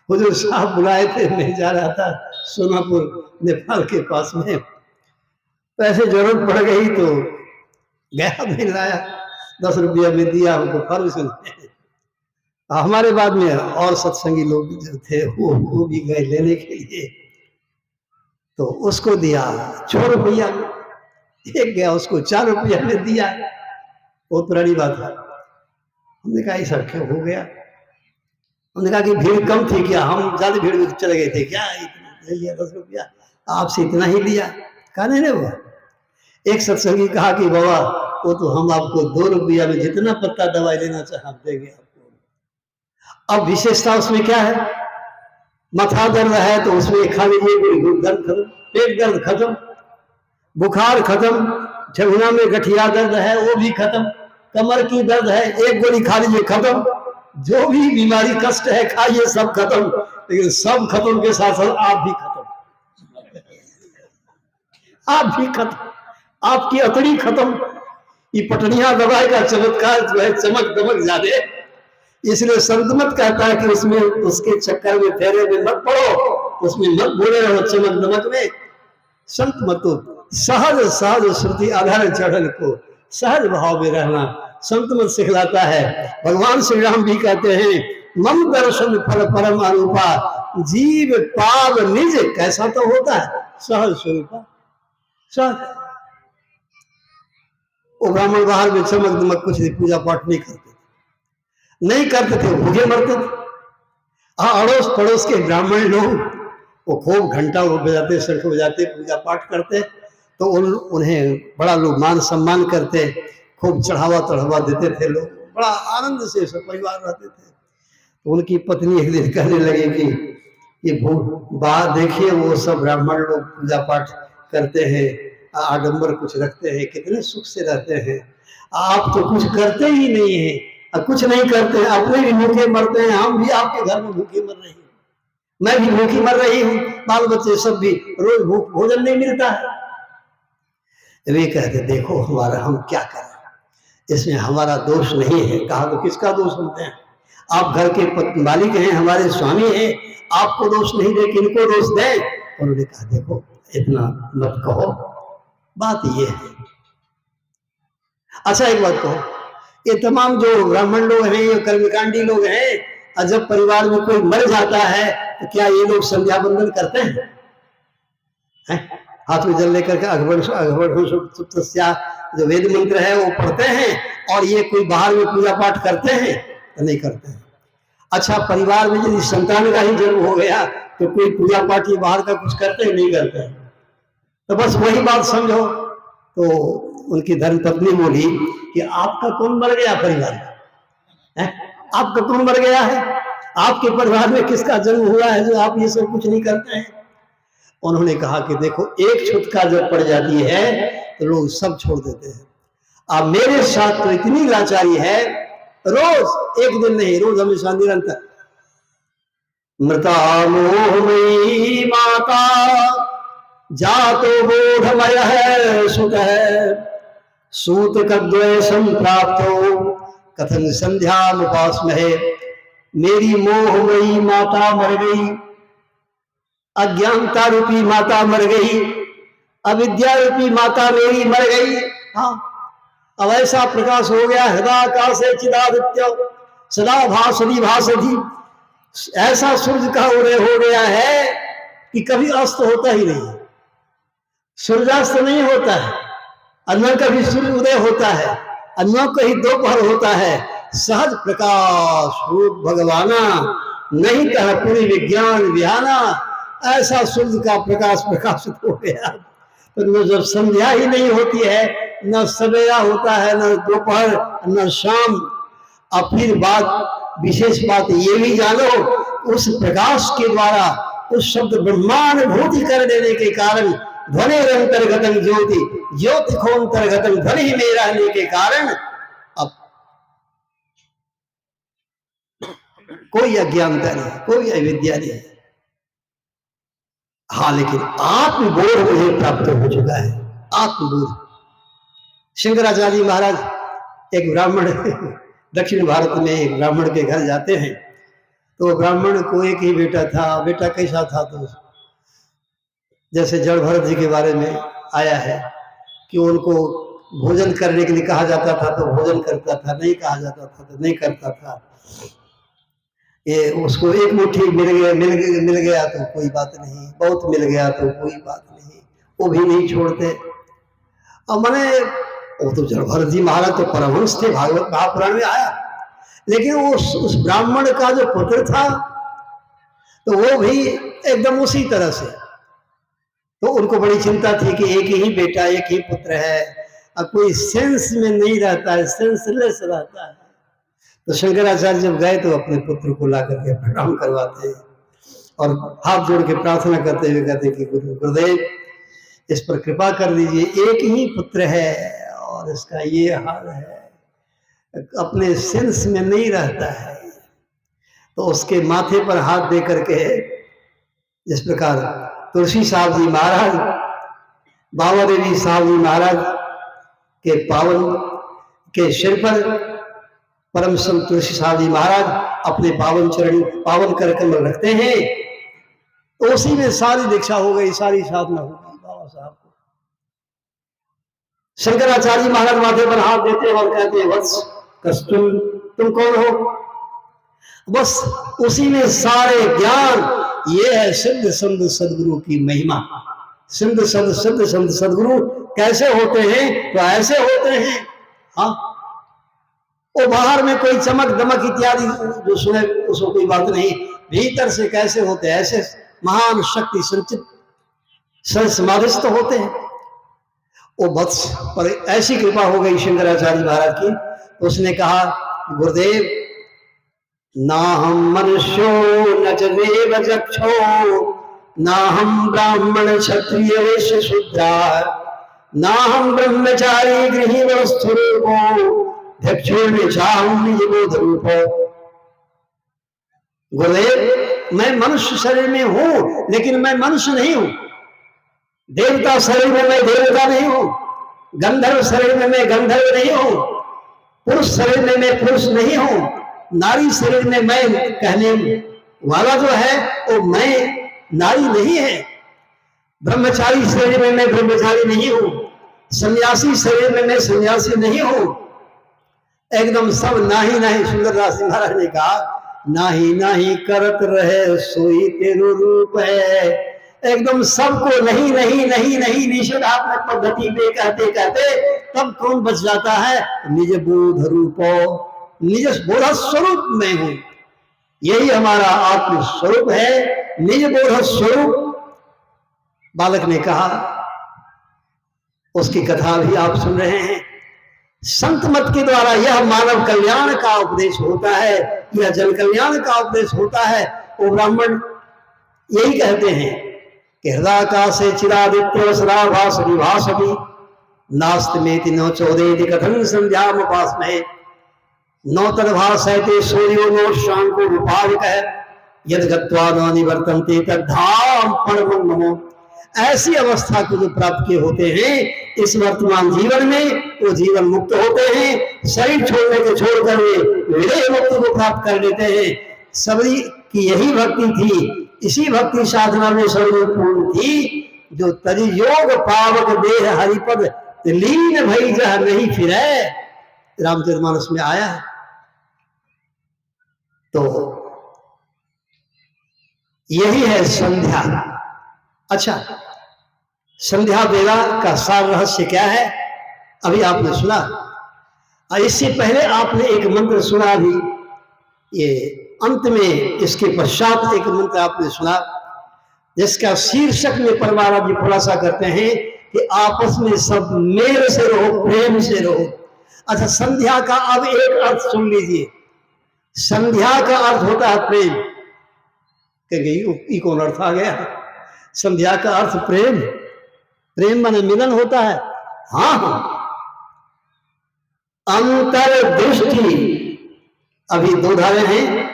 Speaker 1: हुजूर साहब बुलाए थे, मैं जा रहा था सोनापुर नेपाल के पास में, तो ऐसे जरूरत पड़ गई तो गया, मिल लाया, 10 रुपया में दिया हमको फर्ज। हमारे बाद में और सत्संगी लोग जो थे वो भी गए लेने के लिए, तो उसको दिया 4 रुपया में, एक गया उसको 4 रुपया में दिया। बहुत पुरानी बात है। हमने कहा ऐसा क्यों हो गया? हमने कहा कि भीड़ कम थी क्या, हम ज्यादा भीड़ में चले गए थे क्या, इतना 10 रुपया आपसे इतना ही लिया? कहा नहीं नहीं हुआ। एक सत्संगी कहा कि बाबा वो तो हम आपको 2 रुपया में जितना पत्ता दवाई लेना चाहे हम देंगे आपको। अब विशेषता उसमें क्या है? माथा दर्द है तो उसमें खा लीजिए, दर्द खत्म, पेट दर्द खत्म, बुखार खत्म, झगुना में गठिया दर्द है वो भी खत्म, कमर की दर्द है एक गोली खा लीजिए खत्म, जो भी बीमारी कष्ट है खाइए सब खत्म। लेकिन सब खत्म के साथ साथ आप भी खत्म, आप भी खत्म, आपकी अतड़ी खत्म। ये पटनिया दवाई का चमत्कार जो है चमक दमक ज्यादा, इसलिए संत मत कहता है कि उसमें उसके चक्कर में फेरे में मत पड़ो, उसमें मत बोले रहो चमक दमक में। संत मत सहज सहज श्रुति आधार चढ़ल को सहज भाव में रहना संत मत सिखलाता है। भगवान श्री राम भी कहते हैं मम दर्शन फल परम अनुपा, जीव पाव निज कैसा तो होता है सहज स्वरूपा। सहज वो ब्राह्मण बाहर में चमक दमक कुछ पूजा पाठ नहीं करते, नहीं करते थे, भूखे मरते थे। अड़ोस पड़ोस के ब्राह्मण लोग वो खूब घंटा वो बजाते, शंख बजाते, पूजा पाठ करते, तो उन्हें बड़ा लोग मान सम्मान करते, खूब चढ़ावा चढ़ावा देते थे, लोग बड़ा आनंद से सब परिवार रहते थे। तो उनकी पत्नी एक दिन कहने लगी कि ये बाहर देखिए वो सब ब्राह्मण लोग पूजा पाठ करते हैं, आडंबर कुछ रखते हैं, कितने सुख से रहते हैं, आप तो कुछ करते ही नहीं है, कुछ नहीं करते हैं, अपने भी भूखे मरते हैं, हम भी आपके घर में भूखे मर रहे हैं, मैं भी भूखी मर रही हूँ, बाल बच्चे सब भी रोज भोजन नहीं मिलता है। वे कहते देखो हमारा हम क्या करें, इसमें हमारा दोष नहीं है। कहा तो किसका दोष सुनते हैं, आप घर के मालिक हैं, हमारे स्वामी हैं, आपको दोष नहीं दे किनको दोष दें। उन्होंने कहा देखो इतना मत कहो, बात ये है। अच्छा एक बात कहो, ये तमाम जो ब्राह्मण लोग हैं, ये कर्मकांडी लोग हैं, और जब परिवार में कोई मर जाता है तो क्या ये लोग संध्या बंदन करते हैं? हाथ में जल लेकर के जो वेद मंत्र है वो पढ़ते हैं, और ये कोई बाहर में पूजा पाठ करते हैं तो नहीं करते हैं। अच्छा परिवार में यदि संतान का ही जन्म हो गया तो कोई पूजा पाठ ये बाहर का कुछ करते हैं? नहीं करते हैं। तो बस वही बात समझो। तो उनकी धर्मपत्नी बोली कि आपका कौन मर गया परिवार में, आपका कौन मर गया है, आपके परिवार में किसका जन्म हुआ है जो आप ये सब कुछ नहीं करते हैं? उन्होंने कहा कि देखो एक छुटका जब पड़ जाती है तो लोग सब छोड़ देते हैं। अब मेरे साथ तो इतनी लाचारी है, रोज एक दिन नहीं, रोज हमेशा निरंतर मृता मोहमयी माता जातो बोधमय है सुत है, सूत कद्वैसम प्राप्त कथन संध्या उपासमहे। मेरी मोहमयी माता मर गई, अज्ञानता रूपी माता मर गई, अविद्या रूपी माता मेरी मर गई। हाँ अब ऐसा प्रकाश हो गया, हृदयाकाशे चिदादित्य सदा भासति भासति, ऐसा सूर्य का उदय हो गया है कि कभी अस्त होता ही नहीं, सूर्यास्त नहीं होता है, न कभी सूर्य उदय होता है, न कहीं दोपहर होता है, सहज प्रकाश रूप भगवाना नहीं कह पूरी विज्ञान विहाना। ऐसा सूर्य का प्रकाश प्रकाशित हो गया, तो जब संध्या ही नहीं होती है, न सवेरा होता है, न दोपहर, न शाम। अब फिर बात विशेष बात ये भी जानो, उस प्रकाश के द्वारा उस शब्द ब्रह्मानुभूति कर देने के कारण ध्वनि अंतर्गतम ज्योति, ज्योति को अंतर्गतम ध्वनि में रहने के कारण अब कोई अज्ञानता नहीं, कोई अविद्या नहीं। हाँ लेकिन आत्मबोध मुझे प्राप्त हो चुका है, आत्मबोध। शंकराचार्य महाराज एक ब्राह्मण दक्षिण भारत में एक ब्राह्मण के घर जाते हैं, तो ब्राह्मण को एक ही बेटा था। बेटा कैसा था, तो जैसे जड़ भरत जी के बारे में आया है कि उनको भोजन करने के लिए कहा जाता था तो भोजन करता था, नहीं कहा जाता था तो नहीं करता था। ये उसको एक मुट्ठी मिल गया तो कोई बात नहीं, बहुत मिल गया तो कोई बात नहीं, वो भी नहीं छोड़ते। अब मैंने वो तो जड़ भरत जी महाराज तो परमहंस थे, भागवत महापुराण में आया, लेकिन वो उस ब्राह्मण का जो पुत्र था तो वो भी एकदम उसी तरह से तो उनको बड़ी चिंता थी कि एक ही बेटा, एक ही पुत्र है, अब कोई सेंस में नहीं रहता है, सेंसलेस रहता है। तो शंकराचार्य जब गए तो अपने पुत्र को ला करके प्रणाम करवाते और हाथ जोड़ के प्रार्थना करते हुए कहते कि गुरुदेव इस पर कृपा कर दीजिए, एक ही पुत्र है और इसका ये हाल है, अपने सेंस में नहीं रहता है। तो उसके माथे पर हाथ दे करके जिस प्रकार तुलसी साहब जी महाराज, बाबा देवी साहब जी महाराज के पावन के सिर पर परम संत तुलसी साहब जी महाराज अपने पावन चरण, पावन कर कमल रखते हैं, तो उसी में सारी दीक्षा हो गई, सारी साधना हो गई बाबा साहब को। शंकराचार्य महाराज माथे पर हाथ देते और कहते वत्स कस्तुम, तुम कौन हो? बस उसी में सारे ज्ञान, ये है सिद्ध संत सदगुरु की महिमा। सिद्ध संत सदगुरु कैसे होते हैं? तो ऐसे होते हैं। हाँ, वो बाहर में कोई चमक दमक इत्यादि जो सुने उसको कोई बात नहीं, भीतर से कैसे होते हैं? ऐसे महान शक्ति संचित समाधिस्थ होते हैं। वो वत्स पर ऐसी कृपा हो गई शंकराचार्य महाराज की, तो उसने कहा गुरुदेव ना हम मनुष्यो न च देव जक्षो ना हम ब्राह्मण क्षत्रिय वैश्य शूद्रा ना हम ब्रह्मचारी गृही स्थूरूपो निज बोध रूपो। गुरुदेव मैं मनुष्य शरीर में हूं, लेकिन मैं मनुष्य नहीं हूं। देवता शरीर में मैं देवता नहीं हूं, गंधर्व शरीर में मैं गंधर्व नहीं हूं, पुरुष शरीर में मैं पुरुष नहीं हूं, नारी शरीर में मैं कहने वाला जो है वो मैं नारी नहीं है, ब्रह्मचारी शरीर में मैं ब्रह्मचारी नहीं हूं, सन्यासी शरीर में मैं सन्यासी नहीं हूं। एकदम सब नाही नाही। सुंदरदास जी महाराज ने कहा नाही नाही करत रहे सोई तेरो रूप है। एकदम सबको नहीं नहीं नहीं नहीं निषेधात्मक पद्धति पे कहते कहते तब कौन बच जाता है? निज बोध रूपो, निज बोध स्वरूप में हूं, यही हमारा आत्म स्वरूप है, निज बोध स्वरूप। बालक ने कहा, उसकी कथा भी आप सुन रहे हैं। संत मत के द्वारा यह मानव कल्याण का उपदेश होता है, यह जन कल्याण का उपदेश होता है। वो ब्राह्मण यही कहते हैं कि हृदयाकाशे चिरादित्य सदाभास विभासति नास्तिमेति नो चोदेति कथं संध्यामुपास्महे नो तद्भासयते सूर्यो नो शांको विपाविकः यद गत्वा न निवर्तन्ते तद्धाम परमं मम। ऐसी अवस्था को जो प्राप्त किए होते हैं इस वर्तमान जीवन में, वो जीवन मुक्त होते हैं, शरीर छोड़ने के छोड़कर वे विदेह मुक्ति को प्राप्त कर लेते हैं। सबरी की यही भक्ति थी, इसी भक्ति साधना में सर्वपूर्ण थी, जो तरि योग पावक देह हरिपद लीन भई जह नहीं फिरे, रामचरितमानस में आया है। तो यही है संध्या। अच्छा, संध्या वेला का सार रहस्य क्या है? अभी आपने सुना, और इससे पहले आपने एक मंत्र सुना भी, ये अंत में इसके पश्चात एक मंत्र आपने सुना जिसका शीर्षक में परमाराम जी खुलासा करते हैं कि आपस में सब मेल से रहो, प्रेम से रहो। अच्छा, संध्या का अब एक अर्थ सुन लीजिए। संध्या का अर्थ होता है प्रेम। कहेंगे ये कौन अर्थ आ गया? संध्या का अर्थ प्रेम, प्रेम माने मिलन होता है। हाँ हाँ, अंतर्दृष्टि। अभी दो धारे हैं,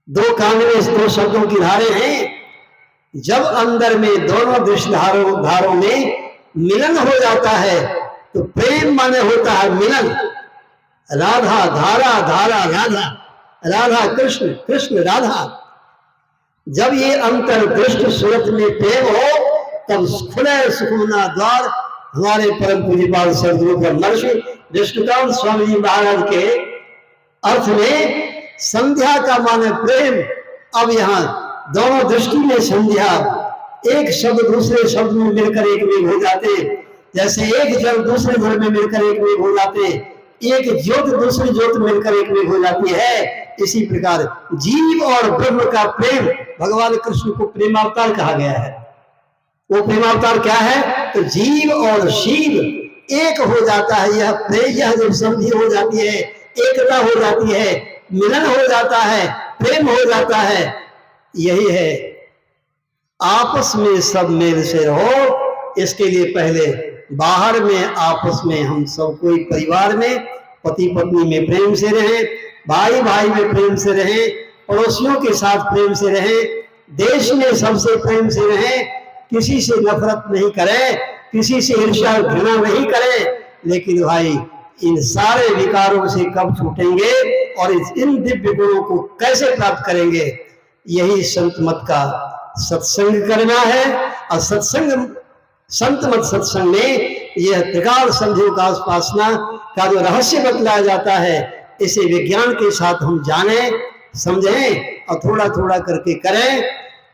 Speaker 1: दो कान में दो शब्दों की धारे हैं। जब अंदर में दोनों दृष्टि धारों में मिलन हो जाता है तो प्रेम माने होता है मिलन। राधा धारा, धारा राधा, राधा कृष्ण, कृष्ण राधा। जब ये अंतर्दृष्टि सूरत में प्रेम हो तब खुले सुखमना द्वार हमारे परम पूज्यपाद सदगुरु ब्रह्मर्षि विष्णुकांत स्वामी जी महाराज के अर्थ में संध्या का माने प्रेम। अब यहाँ दोनों दृष्टि में संध्या, एक शब्द दूसरे शब्द में मिलकर एक में हो जाते, जैसे एक जल दूसरे जल में मिलकर एक में हो जाते, एक ज्योत दूसरी ज्योत मिलकर एक में हो जाती है। इसी प्रकार जीव और ब्रह्म का प्रेम, भगवान कृष्ण को प्रेमावतार कहा गया है। वो प्रेमावतार क्या है? तो जीव और शिव एक हो जाता है। यह प्रेम, यह जब संधि हो जाती है, एकता हो जाती है, मिलन हो जाता है, प्रेम हो जाता है, यही है आपस में सब मेल से रहो। इसके लिए पहले बाहर में आपस में हम सब कोई परिवार में पति पत्नी में प्रेम से रहें, भाई भाई में प्रेम से रहें, पड़ोसियों के साथ प्रेम से रहें, देश में सबसे प्रेम से रहें, किसी से नफरत नहीं करें, किसी से ईर्ष्या घृणा नहीं करें। लेकिन भाई इन सारे विकारों से कब छूटेंगे और इन दिव्य गुणों को कैसे प्राप्त करेंगे? यही संत मत का सत्संग करना है। और सत्संग, संत मत सत्संग में यह त्रिकाल संधियों का उपासना का जो रहस्य बतलाया जाता है, इसे विज्ञान के साथ हम जानें, समझें और थोड़ा थोड़ा करके करें।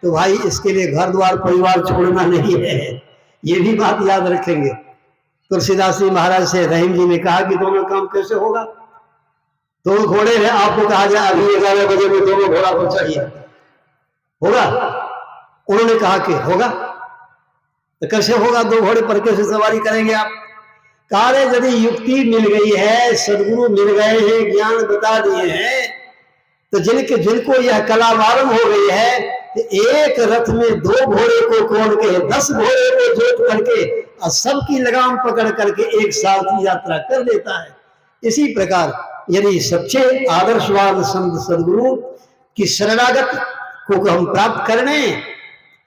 Speaker 1: तो भाई इसके लिए घर द्वार परिवार छोड़ना नहीं है, ये भी बात याद रखेंगे। तुलसीदास जी महाराज से रहीम जी ने कहा कि दोनों काम कैसे होगा? दो घोड़े हैं, आपको कहा जाए अभी 11 बजे में दोनों घोड़ा को चाहिए, होगा? उन्होंने कहा कि होगा। तो कैसे होगा? दो घोड़े पर कैसे सवारी करेंगे आप? कहा यदि युक्ति मिल गई है, सदगुरु मिल गए हैं, ज्ञान बता दिए हैं, तो जिनको यह कला मालूम हो गई है, तो एक रथ में 2 घोड़े को कोण के 10 घोड़े को जोत करके और सबकी लगाम पकड़ करके एक साथ की यात्रा कर देता है। इसी प्रकार यदि सच्चे आदर्शवान संत सदगुरु की शरणागत को हम प्राप्त करने,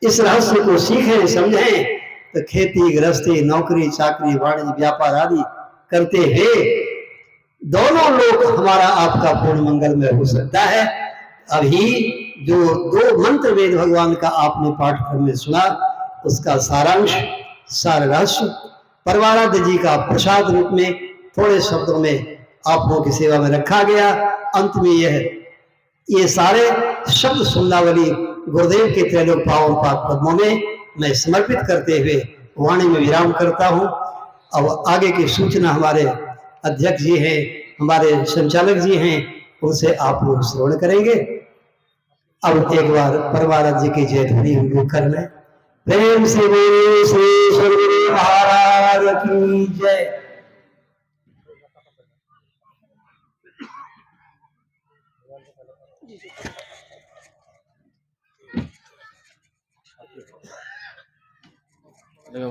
Speaker 1: इस रहस्य को सीखें, समझें, तो खेती गृहस्थी नौकरी चाकरी वाणिज्य व्यापार आदि करते हैं दोनों लोग हमारा आपका पूर्ण मंगलमय हो सकता है। अभी जो 2 मंत्र वेद भगवान का आपने पाठक्रम में सुना, उसका सारांश, सार रहस्य परमानंद जी का प्रसाद रूप में थोड़े शब्दों में आप लोगों की सेवा में रखा गया। अंत में ये सारे शब्द सुंदावली गुरुदेव के त्रैलोक पावन पाद पद्मों में मैं समर्पित करते हुए वाणी में विराम करता हूँ। अब आगे की सूचना हमारे अध्यक्ष जी हैं, हमारे संचालक जी हैं, उनसे आप लोग श्रवण करेंगे। अब एक बार परमानंद जी की जय ध्वनि उनको कर लें। प्रेम से बोलो श्री सद्गुरु महाराज की जय।
Speaker 2: लगा